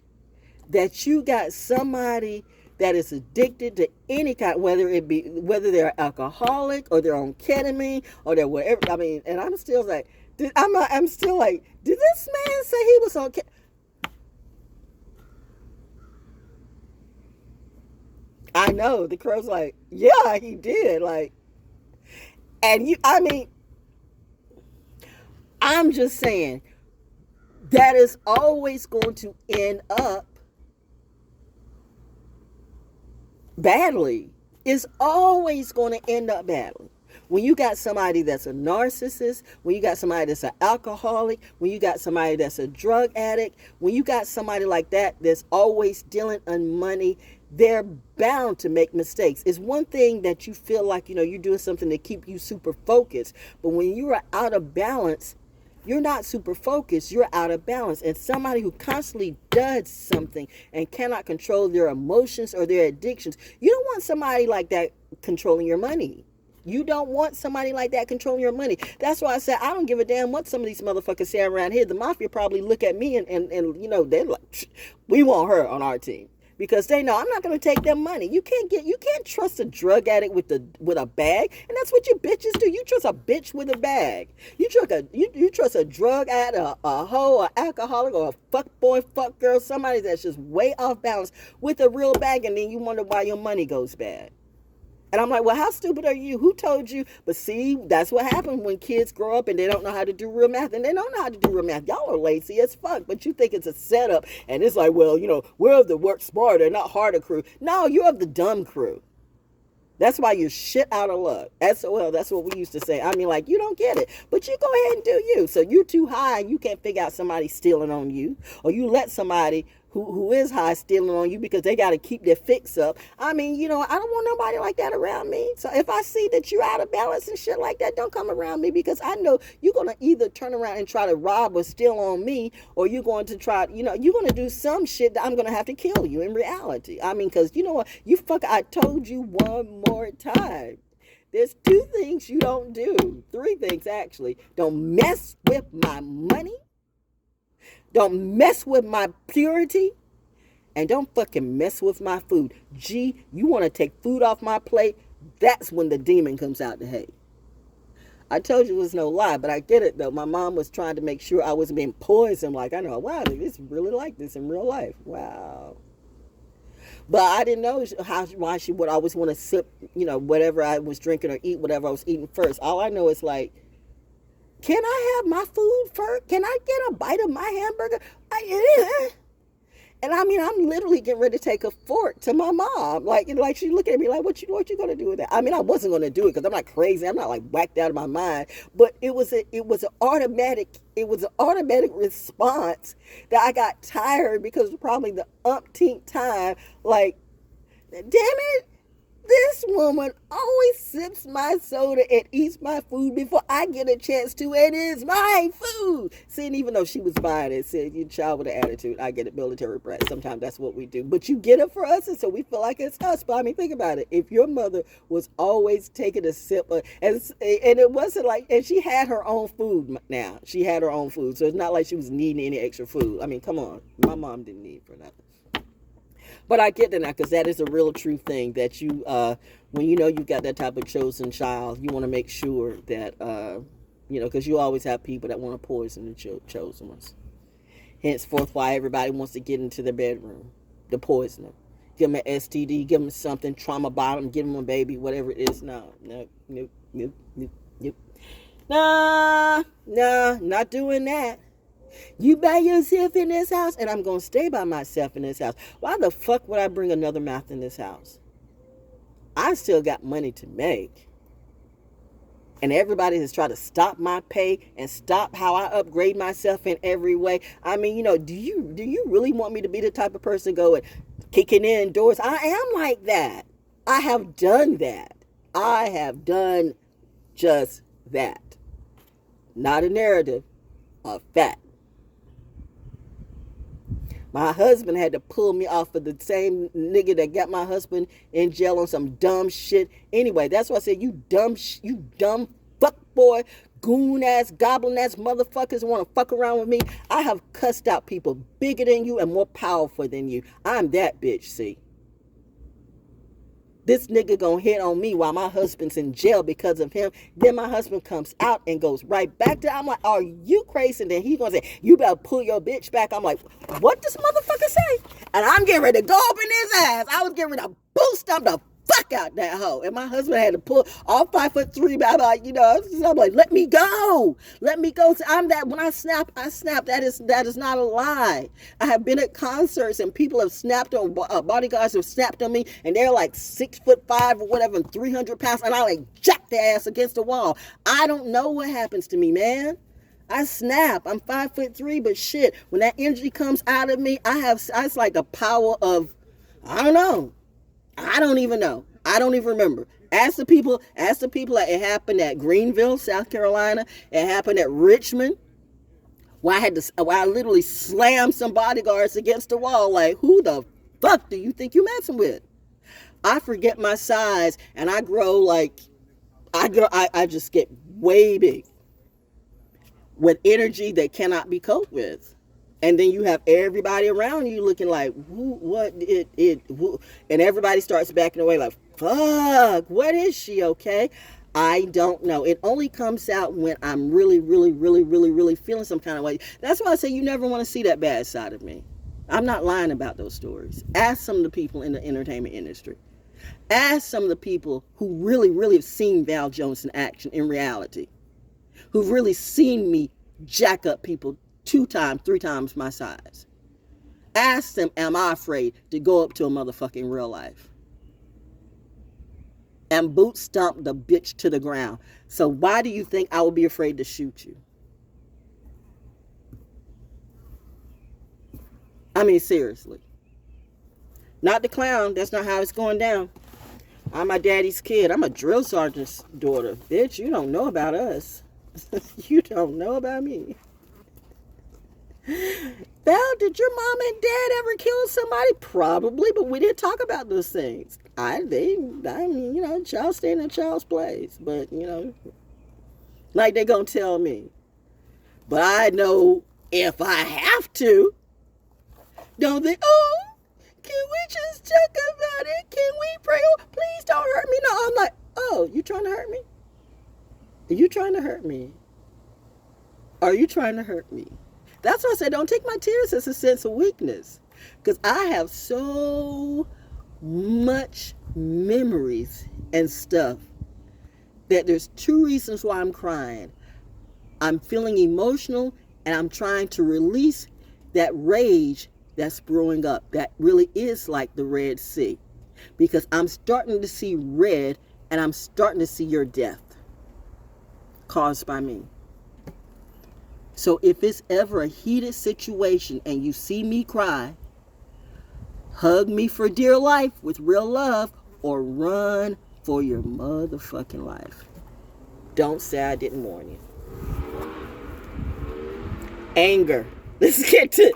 that you got somebody that is addicted to any kind, whether they're alcoholic or they're on ketamine or they're whatever. I mean, and I'm still like, I'm still like, did this man say he was on ketamine? I know the crow's like, yeah, he did. Like, and I'm just saying that is always going to end up badly. It's always going to end up badly. When you got somebody that's a narcissist, when you got somebody that's an alcoholic, when you got somebody that's a drug addict, when you got somebody like that that's always dealing in money, they're bound to make mistakes. It's one thing that you feel like, you know, you're doing something to keep you super focused, but when you are out of balance, you're not super focused, you're out of balance. And somebody who constantly does something and cannot control their emotions or their addictions, you don't want somebody like that controlling your money. You don't want somebody like that controlling your money. That's why I said I don't give a damn what some of these motherfuckers say around here. The mafia probably look at me and you know, they're like, we want her on our team. Because they know I'm not going to take their money. You can't trust a drug addict with a bag, and that's what you bitches do. You trust a bitch with a bag. You trust a drug addict, a hoe, an alcoholic, or a fuck boy, fuck girl, somebody that's just way off balance with a real bag, and then you wonder why your money goes bad. And I'm like, well, how stupid are you? Who told you? But see, that's what happens when kids grow up and they don't know how to do real math. And they don't know how to do real math. Y'all are lazy as fuck, but you think it's a setup. And it's like, well, you know, we're of the work smarter, not harder crew. No, you're of the dumb crew. That's why you're shit out of luck. SOL, that's what we used to say. I mean, like, you don't get it. But you go ahead and do you. So you're too high and you can't figure out somebody stealing on you. Or you let somebody who is high stealing on you because they got to keep their fix up. I mean, you know, I don't want nobody like that around me. So if I see that you're out of balance and shit like that, don't come around me, because I know you're going to either turn around and try to rob or steal on me, or you're going to try, you know, you're going to do some shit that I'm going to have to kill you in reality. I mean, because you know what? I told you one more time. There's 2 things you don't do. 3 things, actually. Don't mess with my money. Don't mess with my purity, and don't fucking mess with my food. Gee, you want to take food off my plate? That's when the demon comes out to hate. I told you it was no lie, but I get it though. My mom was trying to make sure I wasn't being poisoned. Like, I know, wow, it's really like this in real life. Wow. But I didn't know why she would always want to sip, whatever I was drinking or eat whatever I was eating first. All I know is like, can I have my food first? Can I get a bite of my hamburger? And I mean, I'm literally getting ready to take a fork to my mom. Like she looking at me like, what you going to do with that? I mean, I wasn't going to do it because I'm not crazy. I'm not like whacked out of my mind. But it was an automatic response that I got tired because probably the umpteenth time, like, damn it. This woman always sips my soda and eats my food before I get a chance to. It is my food. See, and even though she was buying it, said, you child with an attitude. I get it, military brat. Sometimes that's what we do. But you get it for us, and so we feel like it's us. But I mean, think about it. If your mother was always taking a sip, and it wasn't like, and she had her own food now. She had her own food. So it's not like she was needing any extra food. I mean, come on. My mom didn't need for nothing. But I get that now because that is a real true thing that you, when you know you've got that type of chosen child, you want to make sure that, because you always have people that want to poison the chosen ones. Henceforth, why everybody wants to get into their bedroom, the poisoner. Give them an STD, give them something, trauma bottom, give them a baby, whatever it is. No, nope. Nah, not doing that. You by yourself in this house, and I'm going to stay by myself in this house. Why the fuck would I bring another mouth in this house? I still got money to make. And everybody has tried to stop my pay and stop how I upgrade myself in every way. I mean, do you really want me to be the type of person going kicking in doors? I am like that. I have done that. I have done just that. Not a narrative, a fact. My husband had to pull me off of the same nigga that got my husband in jail on some dumb shit. Anyway, that's why I said you dumb fuck boy, goon ass, goblin ass motherfuckers want to fuck around with me. I have cussed out people bigger than you and more powerful than you. I'm that bitch, see. This nigga gonna hit on me while my husband's in jail because of him. Then my husband comes out and goes right back to, I'm like, are you crazy? And then he's gonna say, you better pull your bitch back. I'm like, what this motherfucker say? And I'm getting ready to go up in his ass. I was getting ready to boost him the fuck out that hoe. And my husband had to pull all 5'3", blah, blah, I'm like, let me go. So I'm that, when I snap. That is not a lie. I have been at concerts and people have snapped on, bodyguards have snapped on me and they're like 6'5" or whatever, and 300 pounds. And I like jack their ass against the wall. I don't know what happens to me, man. I snap. I'm 5'3", but shit, when that energy comes out of me, it's like the power of, I don't know. I don't even know. I don't even remember. Ask the people. It happened at Greenville, South Carolina. It happened at Richmond. Where I literally slammed some bodyguards against the wall. Like, who the fuck do you think you messing with? I forget my size and I grow like, I just get way big with energy that cannot be coped with. And then you have everybody around you looking like, and everybody starts backing away like, fuck, what is she, okay? I don't know. It only comes out when I'm really, really, really, really, really feeling some kind of way. That's why I say you never want to see that bad side of me. I'm not lying about those stories. Ask some of the people in the entertainment industry. Ask some of the people who really, really have seen Val Jones in action, in reality. Who've really seen me jack up people 2 times, 3 times my size. Ask them, am I afraid to go up to a motherfucker in real life? And boot stomp the bitch to the ground. So why do you think I would be afraid to shoot you? I mean, seriously. Not the clown. That's not how it's going down. I'm my daddy's kid. I'm a drill sergeant's daughter. Bitch, you don't know about us. You don't know about me. Val, did your mom and dad ever kill somebody? Probably, but we didn't talk about those things. I mean, child stay in a child's place. But, like they gonna tell me. But I know if I have to, don't think, oh, can we just talk about it? Can we pray? Oh, please don't hurt me. No, I'm like, oh, you trying to hurt me? Are you trying to hurt me? Are you trying to hurt me? That's why I said don't take my tears as a sense of weakness. Because I have so much memories and stuff that there's two reasons why I'm crying. I'm feeling emotional and I'm trying to release that rage that's brewing up. That really is like the Red Sea. Because I'm starting to see red and I'm starting to see your death caused by me. So if it's ever a heated situation and you see me cry, hug me for dear life with real love or run for your motherfucking life. Don't say I didn't warn you. Anger. Let's get to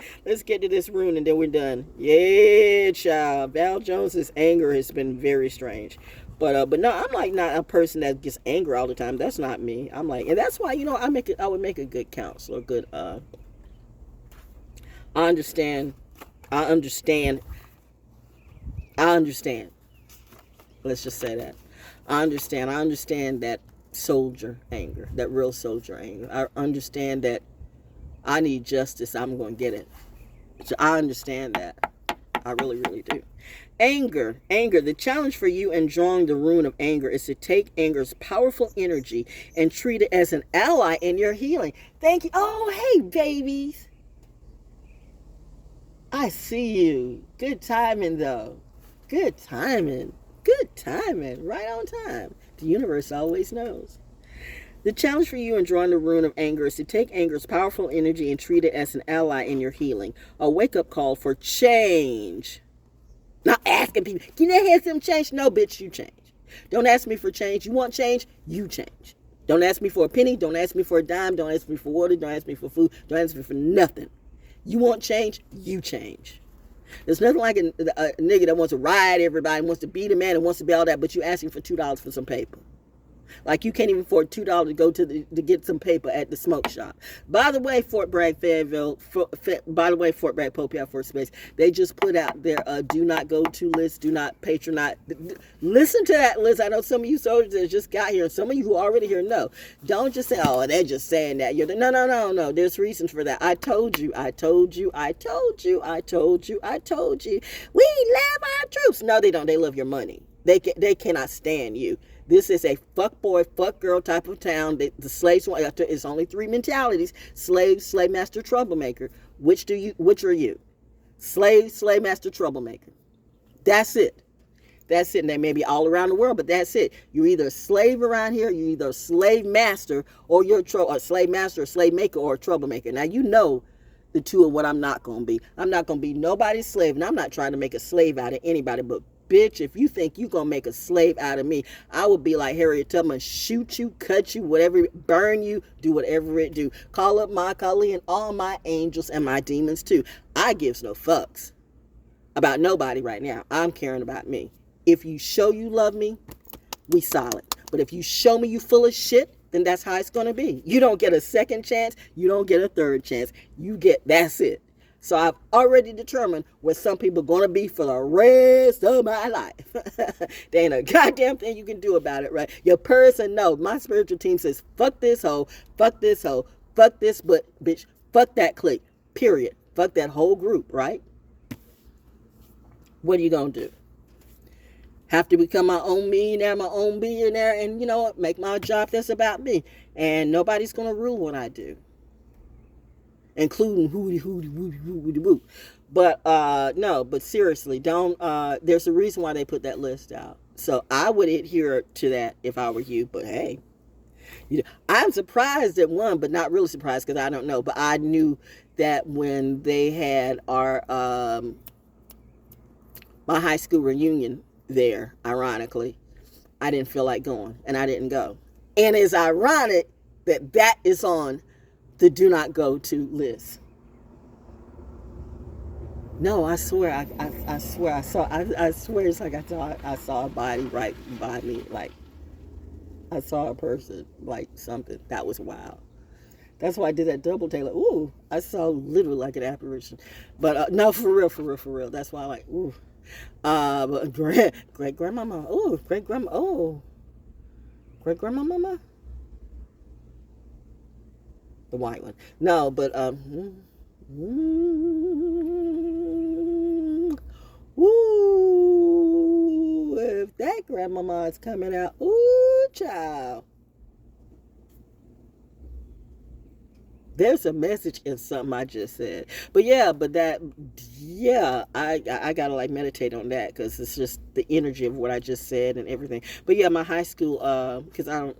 this rune and then we're done. Yeah, child. ValJones's anger has been very strange. But no, I'm like not a person that gets angry all the time. That's not me. I'm like, and that's why, you know, I would make a good counselor, good I understand. Let's just say that. I understand that soldier anger, that real soldier anger. I understand that I need justice. I'm going to get it. So I understand that. I really, really do. Anger. The challenge for you in drawing the rune of anger is to take anger's powerful energy and treat it as an ally in your healing. Thank you. Oh, hey, babies. I see you. Good timing, though. Good timing. Right on time. The universe always knows. The challenge for you in drawing the rune of anger is to take anger's powerful energy and treat it as an ally in your healing. A wake-up call for change. Not asking people, can I have some change? No, bitch, you change. Don't ask me for change. You want change? You change. Don't ask me for a penny. Don't ask me for a dime. Don't ask me for water. Don't ask me for food. Don't ask me for nothing. You want change? You change. There's nothing like a nigga that wants to ride everybody, wants to beat a man, and wants to be all that, but you asking for $2 for some paper. Like you can't even afford $2 to go to get some paper at the smoke shop. By the way, Fort Bragg, Fayetteville. By the way, Fort Bragg, Pope for Space. They just put out their do not go to list, do not patronize. Listen to that list. I know some of you soldiers that just got here, and some of you who are already here know. Don't just say, oh, they're just saying that. No. There's reasons for that. I told you. We love our troops. No, they don't. They love your money. They cannot stand you. This is a fuck boy, fuck girl type of town. The slaves, it's only three mentalities: slave, slave master, troublemaker. Which are you? Slave, slave master, troublemaker. That's it. And they may be all around the world, but that's it. You're either a slave around here, you're either a slave master, or you're a slave master, a slave maker, or a troublemaker. Now you know the two of what I'm not going to be. I'm not going to be nobody's slave, and I'm not trying to make a slave out of anybody, but bitch, if you think you're going to make a slave out of me, I would be like Harriet Tubman, shoot you, cut you, whatever, burn you, do whatever it do. Call up my Kali and all my angels and my demons too. I gives no fucks about nobody right now. I'm caring about me. If you show you love me, we solid. But if you show me you full of shit, then that's how it's going to be. You don't get a second chance. You don't get a third chance. That's it. So I've already determined where some people are going to be for the rest of my life. There ain't a goddamn thing you can do about it, right? Your person knows. My spiritual team says, fuck this hoe, fuck this but bitch, fuck that clique, period. Fuck that whole group, right? What are you going to do? Have to become my own millionaire, my own billionaire, and you know what? Make my job that's about me. And nobody's going to rule what I do. Including hooty. But no, but seriously, don't there's a reason why they put that list out. So I would adhere to that if I were you, but hey. I'm surprised at one, but not really surprised because I don't know. But I knew that when they had our my high school reunion there, ironically, I didn't feel like going and I didn't go. And it's ironic that is on the do not go to list. No, I swear I swear it's like I saw a body right by me, like I saw a person, like something. That was wild. That's why I did that double take. Like, ooh, I saw literally like an apparition. But no, for real. That's why I like, ooh. But great grandmama. Ooh, great grandma. Oh, great grandmama. The white one. No, but ooh, if that grandmama is coming out, ooh, child. There's a message in something I just said. But yeah, I gotta like meditate on that because it's just the energy of what I just said and everything. But yeah, my high school, because I don't,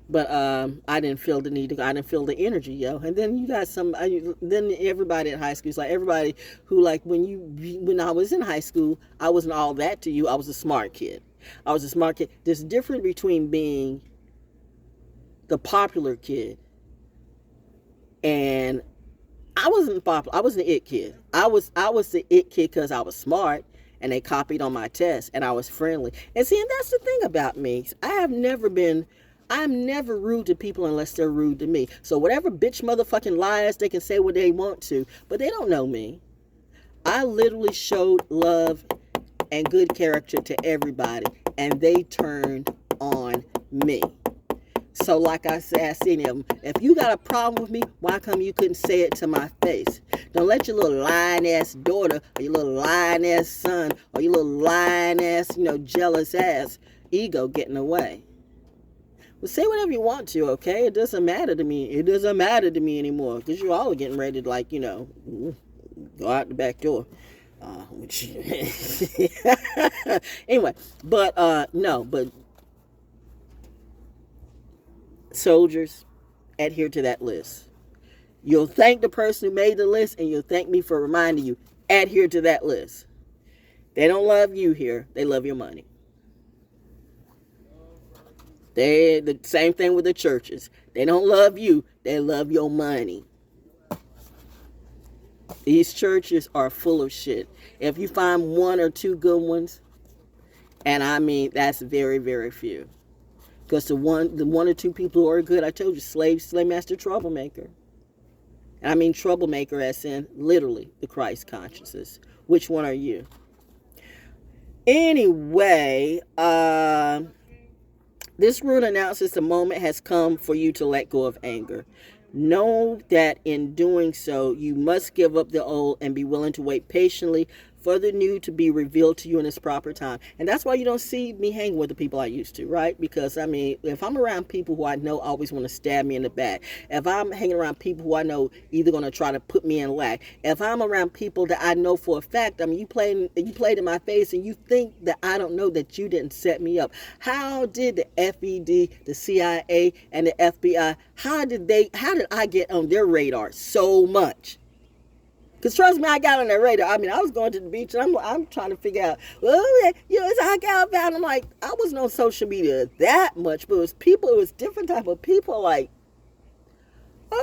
but I didn't feel the need to go. I didn't feel the energy, yo. And then you got then everybody at high school, it's like everybody who like when I was in high school, I wasn't all that to you. I was a smart kid. There's a difference between being the popular kid, and I wasn't popular. I was the it kid. I was the it kid because I was smart and they copied on my test and I was friendly. And see, and that's the thing about me. I'm never rude to people unless they're rude to me. So whatever bitch motherfucking liars, they can say what they want to, but they don't know me. I literally showed love and good character to everybody, and they turned on me. So like I said, I seen him. If you got a problem with me, why come you couldn't say it to my face? Don't let your little lying ass daughter or your little lying ass son or your little lying ass, jealous ass ego get in the way. Well, say whatever you want to, okay? It doesn't matter to me. It doesn't matter to me anymore because you're all getting ready to, like, go out the back door. Anyway, but soldiers, adhere to that list. You'll thank the person who made the list, and you'll thank me for reminding you. Adhere to that list. They don't love you here. They love your money. The same thing with the churches. They don't love you. They love your money. These churches are full of shit. If you find one or two good ones, and I mean that's very, very few. Because the one or two people who are good, I told you, slave master, troublemaker. And I mean troublemaker as in literally the Christ consciousness. Which one are you? Anyway, this rune announces the moment has come for you to let go of anger. Know that in doing so, you must give up the old and be willing to wait patiently for the new to be revealed to you in its proper time. And that's why you don't see me hanging with the people I used to, right? Because, I mean, if I'm around people who I know always want to stab me in the back, if I'm hanging around people who I know either going to try to put me in lack, if I'm around people that I know for a fact, I mean, you played in my face and you think that I don't know that you didn't set me up. How did the FED, the CIA, and the FBI, how did I get on their radar so much? Because trust me, I got on that radar. I mean, I was going to the beach and I'm trying to figure out, it's I got about. I'm like, I wasn't on social media that much, but it was different type of people like,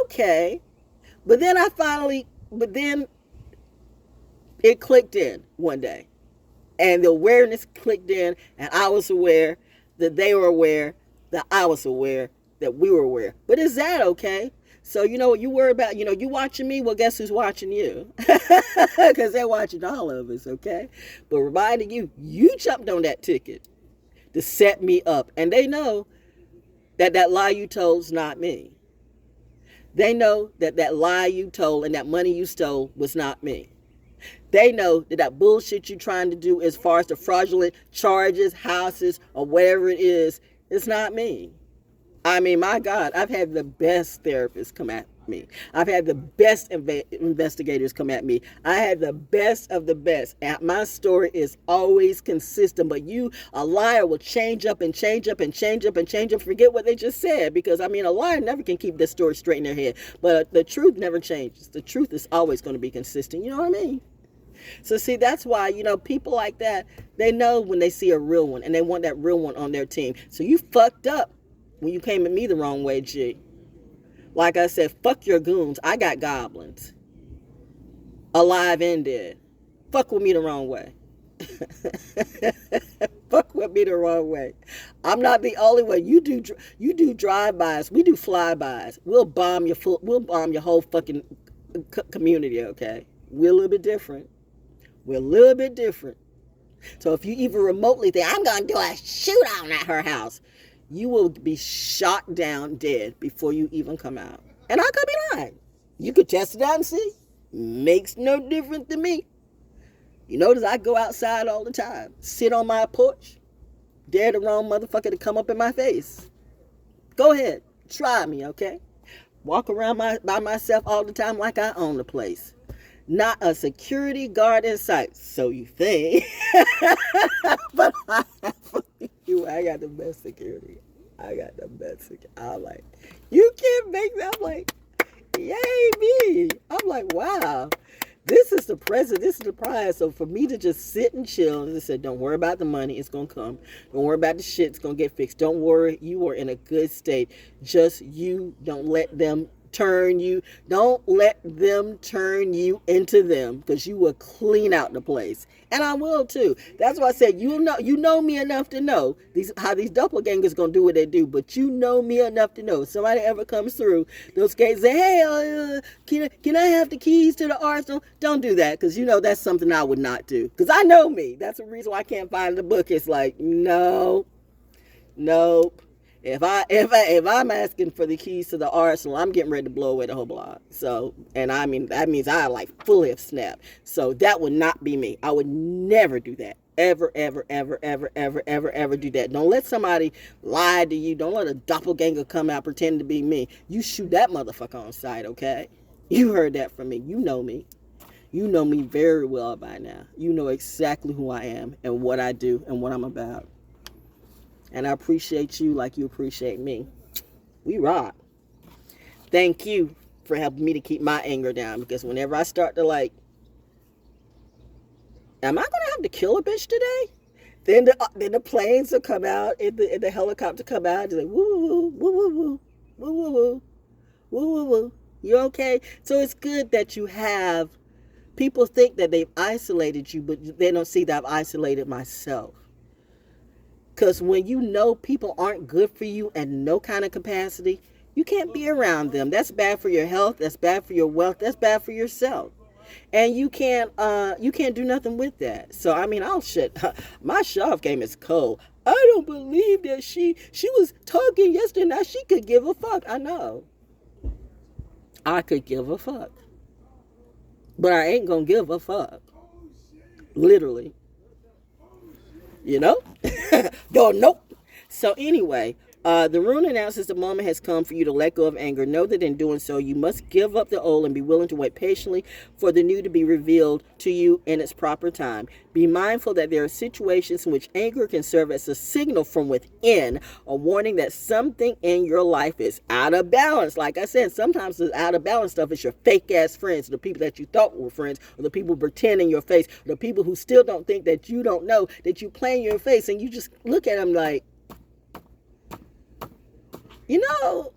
okay. But then it clicked in one day. And the awareness clicked in and I was aware that they were aware that I was aware that we were aware. But is that okay? So you know what you worry about, you watching me, well, guess who's watching you? Because they're watching all of us, okay? But reminding you jumped on that ticket to set me up. And they know that lie you told's not me. They know that lie you told and that money you stole was not me. They know that bullshit you're trying to do as far as the fraudulent charges, houses, or whatever it is, it's not me. I mean, my God, I've had the best therapists come at me. I've had the best investigators come at me. I had the best of the best. And my story is always consistent. But you, a liar, will change up and change up and change up and change up. Forget what they just said. Because, I mean, a liar never can keep this story straight in their head. But the truth never changes. The truth is always going to be consistent. You know what I mean? So, see, that's why, people like that, they know when they see a real one. And they want that real one on their team. So you fucked up when you came at me the wrong way, G. Like I said, fuck your goons. I got goblins. Alive and dead. Fuck with me the wrong way. Fuck with me the wrong way. I'm not the only one. You do drive-bys. We do fly-bys. We'll bomb your whole fucking community, okay? We're a little bit different. So if you even remotely think, I'm going to do a shootout at her house, you will be shot down dead before you even come out. And I could be lying. You could test it out and see. Makes no difference to me. You notice I go outside all the time, sit on my porch, dare the wrong motherfucker to come up in my face. Go ahead, try me, okay? Walk around by myself all the time like I own the place. Not a security guard in sight, so you think. But I got the best security. I got the best security. I'm like, you can't make that. I'm like, yay me. I'm like, wow. This is the present. This is the prize. So for me to just sit and chill and say, don't worry about the money. It's going to come. Don't worry about the shit. It's going to get fixed. Don't worry. You are in a good state. Just you. Don't let them turn you. Don't let them turn you into them, because you will clean out the place. And I will too. That's why I said, you know me enough to know how these doppelgangers gonna do what they do. But you know me enough to know if somebody ever comes through, those guys say, hey, can I have the keys to the arsenal? Don't do that, because you know that's something I would not do. Because I know me. That's the reason why I can't find the book. It's like, no, nope. If I'm asking for the keys to the arsenal, I'm getting ready to blow away the whole block. So, and I mean, that means I like fully have snapped. So that would not be me. I would never do that. Ever do that. Don't let somebody lie to you. Don't let a doppelganger come out pretend to be me. You shoot that motherfucker on sight, okay? You heard that from me. You know me. You know me very well by now. You know exactly who I am and what I do and what I'm about. And I appreciate you like you appreciate me. We rock. Thank you for helping me to keep my anger down. Because whenever I start to like, am I going to have to kill a bitch today? Then the planes will come out, and the helicopter come out, and like, woo, woo, woo, woo, woo, woo, woo, woo, woo, woo. You okay? So it's good that you have, people think that they've isolated you, but they don't see that I've isolated myself. Because when you know people aren't good for you in no kind of capacity, you can't be around them. That's bad for your health. That's bad for your wealth. That's bad for yourself. And you can't do nothing with that. So, I mean, my shove game is cold. I don't believe that she was talking yesterday. Now she could give a fuck. I know. I could give a fuck. But I ain't going to give a fuck. Literally. You know? Yo, nope. So anyway, the rune announces the moment has come for you to let go of anger. Know that in doing so, you must give up the old and be willing to wait patiently for the new to be revealed to you in its proper time. Be mindful that there are situations in which anger can serve as a signal from within, a warning that something in your life is out of balance. Like I said, sometimes the out of balance stuff is your fake ass friends, the people that you thought were friends, or the people pretend in your face, or the people who still don't think that you don't know, that you play in your face, and you just look at them like, you know,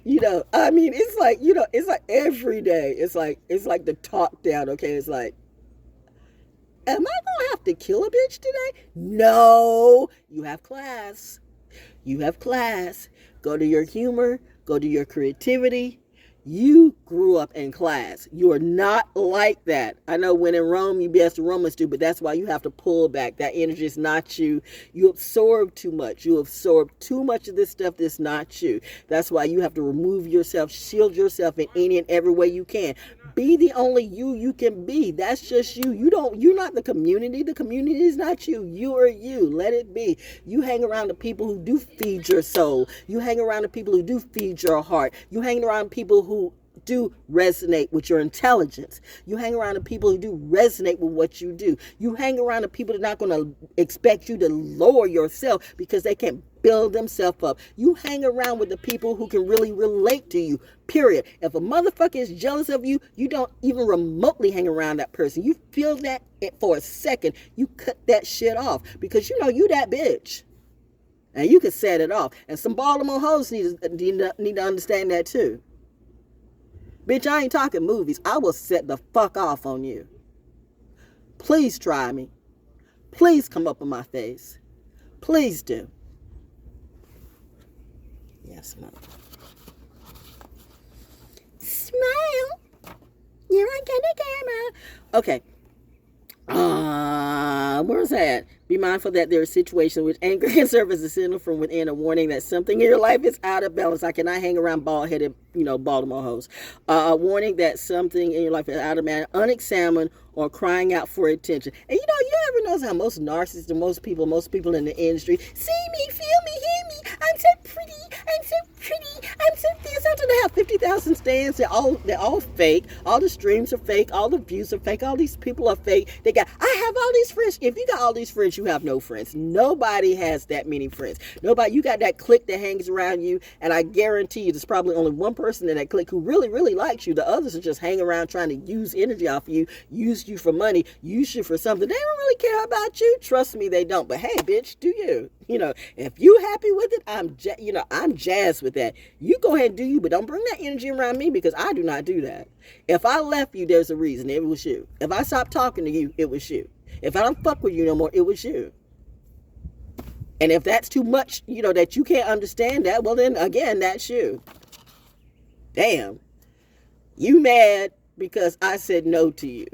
you don't. I mean, it's like, it's like every day. It's like the talk down. Okay, it's like, am I gonna have to kill a bitch today? No, you have class. You have class. Go to your humor. Go to your creativity. You grew up in class. You are not like that. I know when in Rome, you be as the Romans do, but that's why you have to pull back. That energy is not you. You absorb too much. You absorb too much of this stuff that's not you. That's why you have to remove yourself, shield yourself in any and every way you can. Be the only you can be. That's just you. You're not the community. The community is not you. You are you. Let it be. You hang around the people who do feed your soul. You hang around the people who do feed your heart. You hang around people who do resonate with your intelligence. You hang around the people who do resonate with what you do. You hang around the people that are not going to expect you to lower yourself because they can build themselves up. You hang around with the people who can really relate to you, period. If a motherfucker is jealous of you, you don't even remotely hang around that person. You feel that for a second, you cut that shit off because you know you that bitch. And you can set it off. And some Baltimore hoes need to understand that too. Bitch, I ain't talking movies. I will set the fuck off on you. Please try me. Please come up in my face. Please do. Yes, mother. Smile. You're on the camera. Okay. Where's that? Be mindful that there are situations in which anger can serve as a signal from within, a warning that something in your life is out of balance. I cannot hang around bald-headed, Baltimore hoes. A warning that something in your life is out of balance, unexamined, or crying out for attention. And you ever notice how most narcissists and most people in the industry see me, feel me, hear me. I'm so pretty. I'm so pretty. I'm so this. After they have 50,000 stands, they're all fake. All the streams are fake. All the views are fake. All these people are fake. I have all these friends. If you got all these friends, you have no friends. Nobody has that many friends. Nobody. You got that clique that hangs around you, and I guarantee you, there's probably only one person in that clique who really, really likes you. The others are just hanging around trying to use energy off of you, use you for money, use you for something. They don't really care about you. Trust me, they don't. But hey, bitch, do you? If you happy with it, I'm jazzed with that. You go ahead and do you, but don't bring that energy around me, because I do not do that. If I left you, there's a reason. It was you. If I stopped talking to you, it was you. If I don't fuck with you no more, it was you. And if that's too much, that you can't understand that, well then again, that's you. Damn. You mad because I said no to you.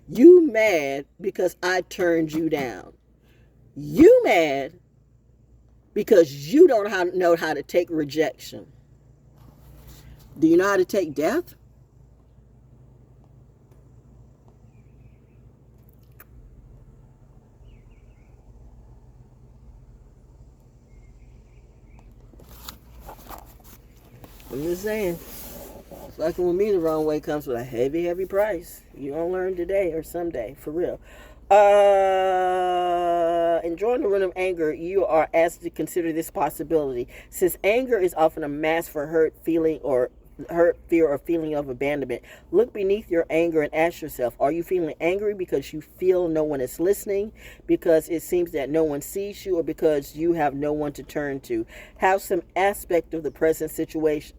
You mad because I turned you down. You mad because you don't know how to take rejection. Do you know how to take death? I'm just saying. Fucking with me the wrong way comes with a heavy, heavy price. You don't learn today or someday, for real. Enjoying the run of anger, you are asked to consider this possibility. Since anger is often a mask for hurt, fear, or feeling of abandonment, look beneath your anger and ask yourself, are you feeling angry because you feel no one is listening, because it seems that no one sees you, or because you have no one to turn to? Has some aspect of the present situation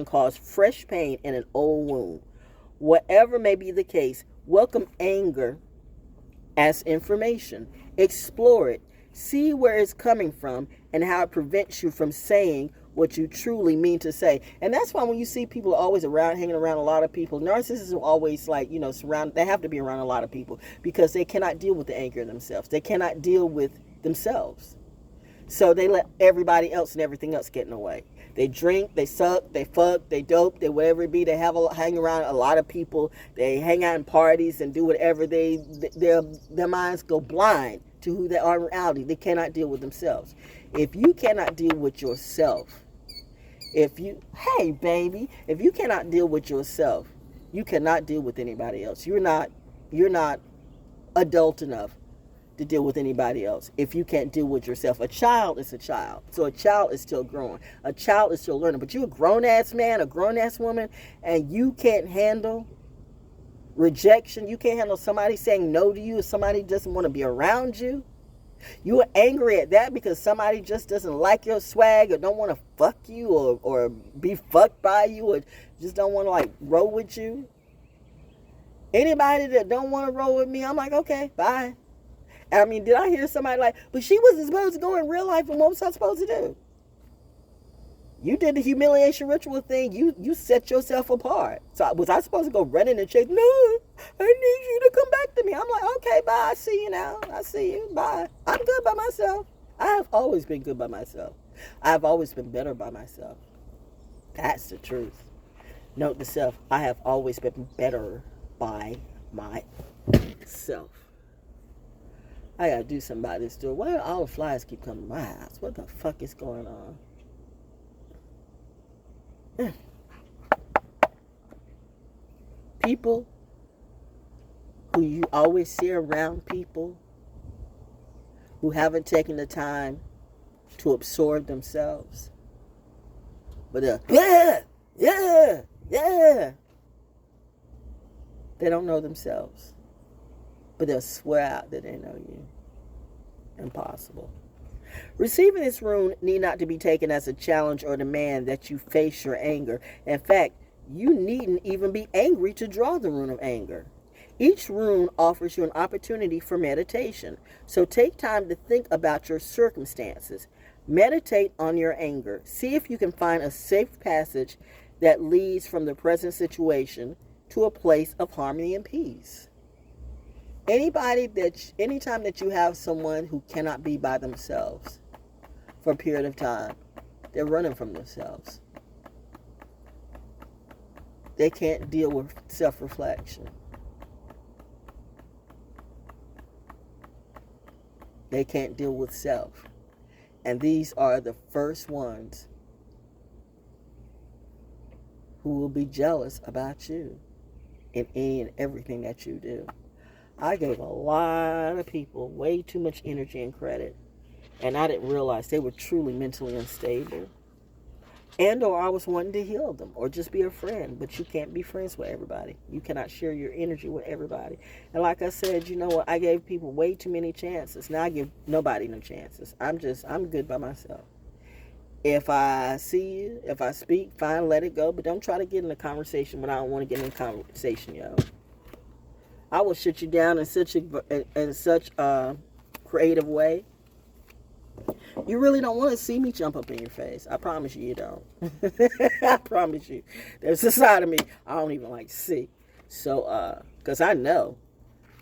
caused fresh pain in an old wound? Whatever may be the case, welcome anger as information. Explore it. See where it's coming from and how it prevents you from saying what you truly mean to say. And that's why when you see people always hanging around a lot of people, narcissists are always they have to be around a lot of people, because they cannot deal with the anger themselves. They cannot deal with themselves. So they let everybody else and everything else get in the way. They drink, they suck, they fuck, they dope, they whatever it be. They hang around a lot of people. They hang out in parties and do whatever. Their minds go blind to who they are in reality. They cannot deal with themselves. If you cannot deal with yourself, if you cannot deal with yourself, you cannot deal with anybody else. You're not adult enough to deal with anybody else if you can't deal with yourself. A child is a child. So a child is still growing. A child is still learning. But you're a grown-ass man, a grown-ass woman, and you can't handle rejection. You can't handle somebody saying no to you, if somebody doesn't want to be around you. You are angry at that because somebody just doesn't like your swag, or don't want to fuck you, or be fucked by you, or just don't want to roll with you. Anybody that don't want to roll with me, I'm like, okay, bye. I mean, did I hear somebody but she wasn't supposed to go in real life, and what was I supposed to do? You did the humiliation ritual thing. You set yourself apart. So was I supposed to go running and chase? No, I need you to come back to me. I'm like, okay, bye. I see you now. I see you. Bye. I'm good by myself. I have always been good by myself. I've always been better by myself. That's the truth. Note to self, I have always been better by myself. I gotta do something about this door. Why do all the flies keep coming to my house? What the fuck is going on? People who you always see around, people who haven't taken the time to absorb themselves, but they're yeah. They don't know themselves, but they'll swear out that they know you. Impossible. Receiving this rune need not to be taken as a challenge or demand that you face your anger. In fact, you needn't even be angry to draw the rune of anger. Each rune offers you an opportunity for meditation. So take time to think about your circumstances. Meditate on your anger. See if you can find a safe passage that leads from the present situation to a place of harmony and peace. Anytime that you have someone who cannot be by themselves for a period of time, they're running from themselves. They can't deal with self-reflection. They can't deal with self. And these are the first ones who will be jealous about you in any and everything that you do. I gave a lot of people way too much energy and credit, and I didn't realize they were truly mentally unstable. And or I was wanting to heal them or just be a friend, but you can't be friends with everybody. You cannot share your energy with everybody. And like I said, you know what? I gave people way too many chances. Now I give nobody no chances. I'm good by myself. If I see you, if I speak, fine, let it go. But don't try to get in a conversation when I don't want to get in a conversation, yo. I will shut you down in such a creative way. You really don't want to see me jump up in your face. I promise you don't. I promise you. There's a side of me I don't even like to see. So, because I know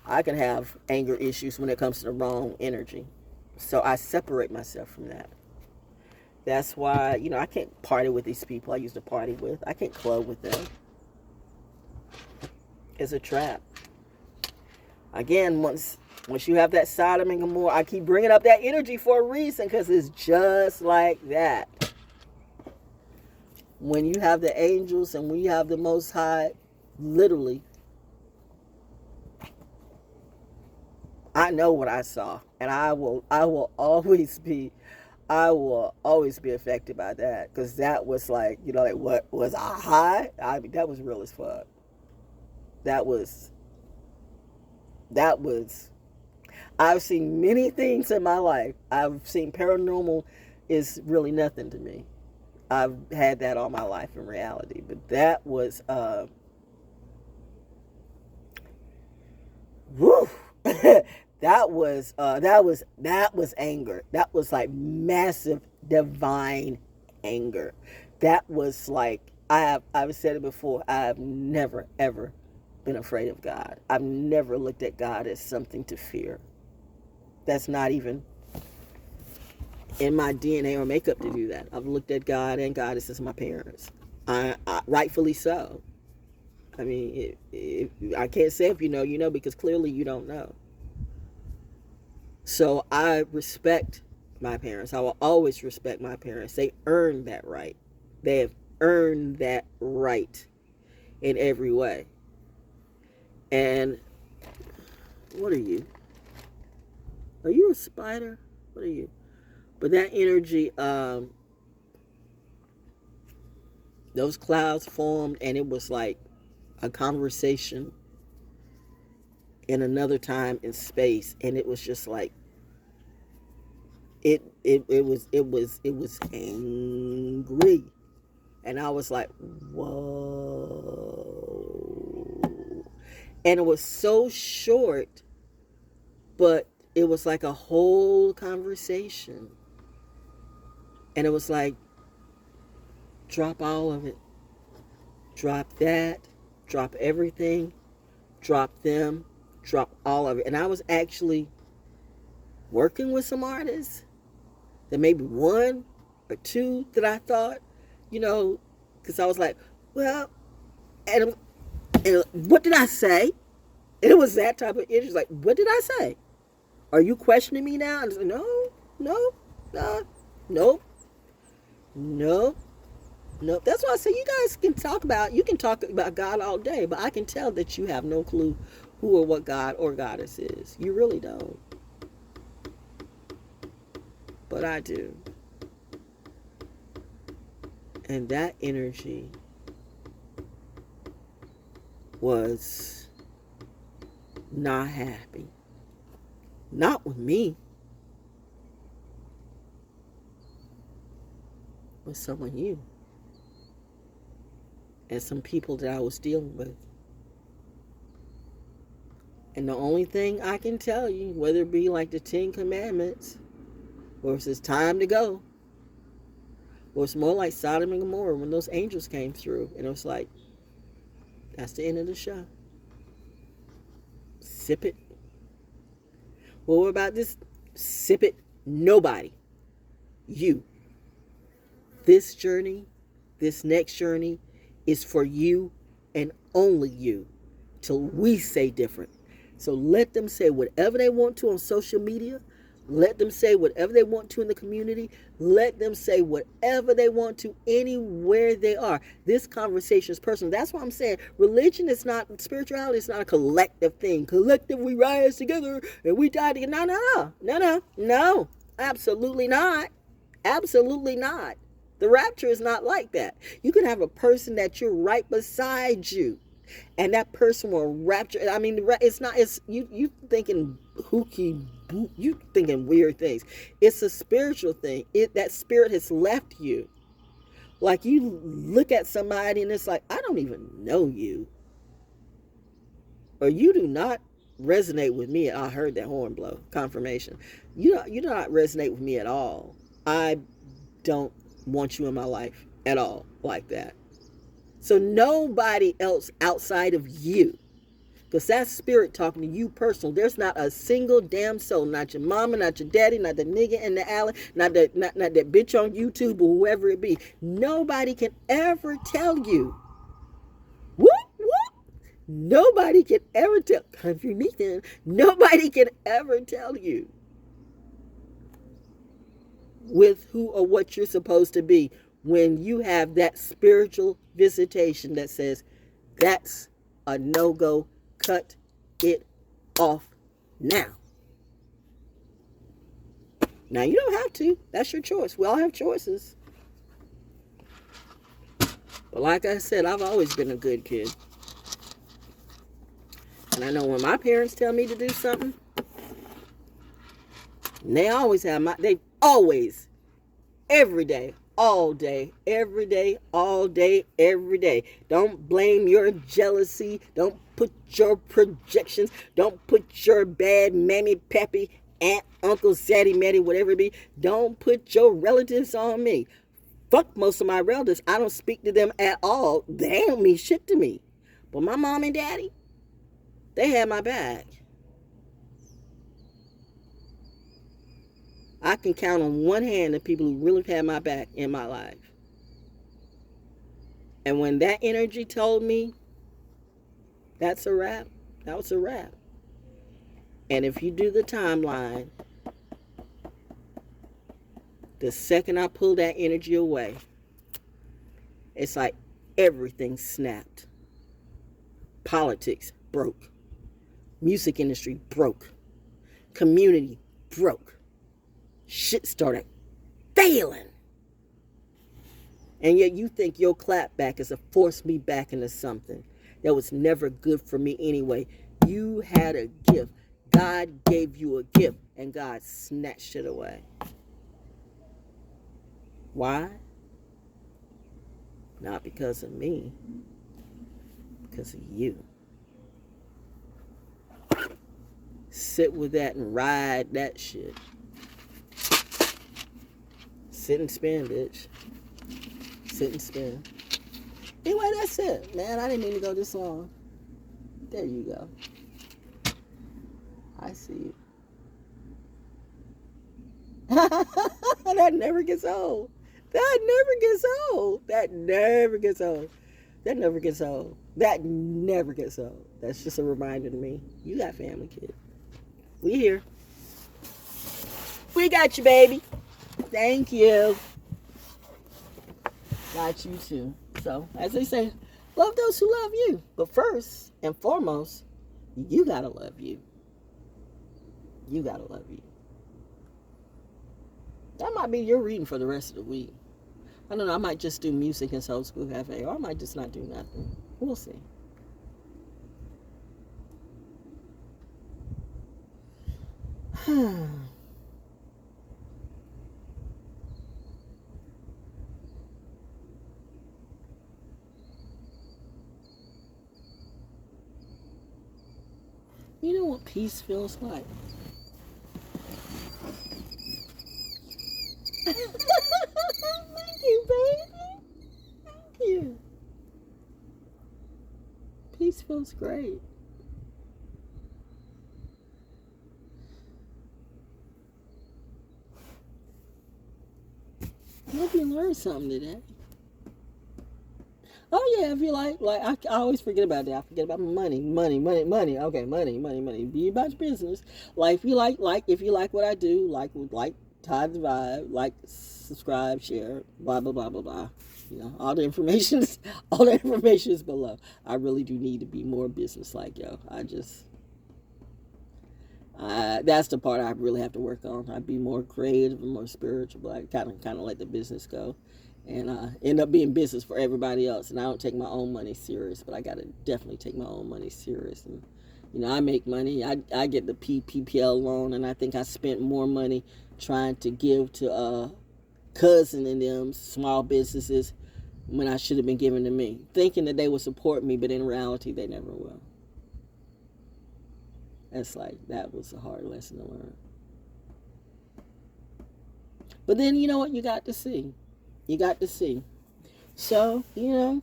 I can have anger issues when it comes to the wrong energy. So I separate myself from that. That's why, I can't party with these people I used to party with. I can't club with them. It's a trap. Again, once you have that Sodom and Gomorrah, I keep bringing up that energy for a reason, because it's just like that. When you have the angels and when you have the Most High, literally, I know what I saw, and I will always be affected by that, because that was like, what was I high? I mean, that was real as fuck. That was. I've seen many things in my life. I've seen paranormal is really nothing to me. I've had that all my life in reality, but that was woo. that was anger. That was like massive divine anger. That was like, I've said it before, I've never ever been afraid of God. I've never looked at God as something to fear. That's not even in my DNA or makeup to do that. I've looked at God and goddess as my parents. I rightfully so. I mean, I can't say if you know, you know, because clearly you don't know. So I respect my parents. I will always respect my parents. They earned that right. They have earned that right in every way. And what are you? Are you a spider? What are you? But that energy, those clouds formed, and it was like a conversation in another time and space, and it was just like it was angry, and I was like, whoa. And it was so short, but it was like a whole conversation. And it was like, drop all of it. Drop that. Drop everything. Drop them. Drop all of it. And I was actually working with some artists. There may be one or two that I thought, you know, because I was like, well, and what did I say? And it was that type of energy. Like, what did I say? Are you questioning me now? And I said, no. That's why I say you guys can talk about God all day, but I can tell that you have no clue who or what God or goddess is. You really don't. But I do. And that energy was not happy. Not with me. With some of you. And some people that I was dealing with. And the only thing I can tell you, whether it be like the 10 Commandments, or if it's time to go, or it's more like Sodom and Gomorrah when those angels came through, and it was like, That's the end of the show. Sip it. What about this? Sip it. Nobody. You. This journey, this next journey is for you and only you till we say different. So let them say whatever they want to on social media. Let them say whatever they want to in the community. Let them say whatever they want to anywhere they are. This conversation is personal. That's why I'm saying religion is not, spirituality is not a collective thing. Collective, we rise together and we die together. No. Absolutely not. Absolutely not. The rapture is not like that. You can have a person that you're right beside you, and that person will rapture. I mean, it's not. It's you thinking hooky. You thinking weird things. It's a spiritual thing. That spirit has left you. Like you look at somebody and it's like, I don't even know you, or you do not resonate with me. I heard that horn blow. Confirmation. You do not resonate with me at all. I don't want you in my life at all like that. So nobody else outside of you, because that's spirit talking to you personal. There's not a single damn soul, not your mama, not your daddy, not the nigga in the alley, not that bitch on YouTube or whoever it be. Nobody can ever tell you. Whoop. Nobody can ever tell. Country me then. Nobody can ever tell you with who or what you're supposed to be when you have that spiritual visitation that says, that's a no-go, cut it off now. Now, you don't have to. That's your choice. We all have choices. But like I said, I've always been a good kid. And I know when my parents tell me to do something, they always, every day, all day, every day, all day, every day. Don't blame your jealousy. Don't put your projections. Don't put your bad mammy, pappy, aunt, uncle, zaddy, matty, whatever it be. Don't put your relatives on me. Fuck most of my relatives. I don't speak to them at all. They don't mean shit to me. But my mom and daddy, they had my back. I can count on one hand the people who really had my back in my life. And when that energy told me, that's a wrap, that was a wrap. And if you do the timeline, the second I pull that energy away, it's like everything snapped. Politics broke. Music industry broke. Community broke. Shit started failing. And yet you think your clap back is to force me back into something that was never good for me anyway. You had a gift. God gave you a gift and God snatched it away. Why? Not because of me. Because of you. Sit with that and ride that shit. Sit and spin, bitch. Sit and spin. Anyway, that's it, man. I didn't mean to go this long. There you go. I see you. That never gets old. That never gets old. That never gets old. That never gets old. That never gets old. That's just a reminder to me. You got family, kid. We here. We got you, baby. Thank you. Got you too. So, as they say, love those who love you. But first and foremost, you gotta love you. You gotta love you. That might be your reading for the rest of the week. I don't know. I might just do music in Soul School Cafe, or I might just not do nothing. We'll see. You know what peace feels like? Thank you, baby. Thank you. feels great. I hope you learned something today. Oh yeah, if you like I always forget about that. I forget about money. Okay, money. Be about your business. Like if you if you like what I do, like Tide the Vibe, like, subscribe, share, blah blah blah blah blah. You know, all the information is below. I really do need to be more business like, yo. That's the part I really have to work on. I'd be more creative and more spiritual, but I kind of let the business go, and end up being business for everybody else. And I don't take my own money serious, but I gotta definitely take my own money serious. And you know, I make money. I get the PPL loan, and I think I spent more money trying to give to cousin and them small businesses when I should have been giving to me, thinking that they would support me, but in reality, they never will. It's like, that was a hard lesson to learn. But then, you know what? You got to see. So, you know,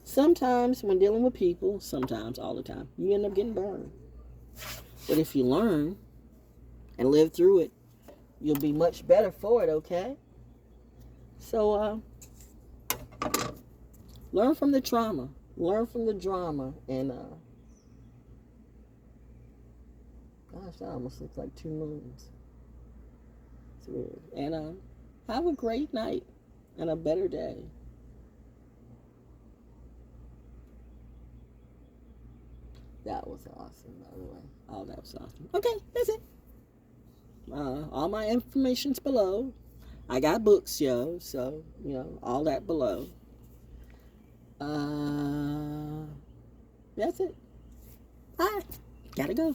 sometimes when dealing with people, sometimes all the time, you end up getting burned. But if you learn and live through it, you'll be much better for it, okay? So, learn from the trauma. Learn from the drama. And, gosh, that almost looks like 2 moons. It's weird. And have a great night and a better day. That was awesome, by the way. Oh, that was awesome. Okay, that's it. All my information's below. I got books, yo. So, you know, all that below. That's it. Bye. Gotta go.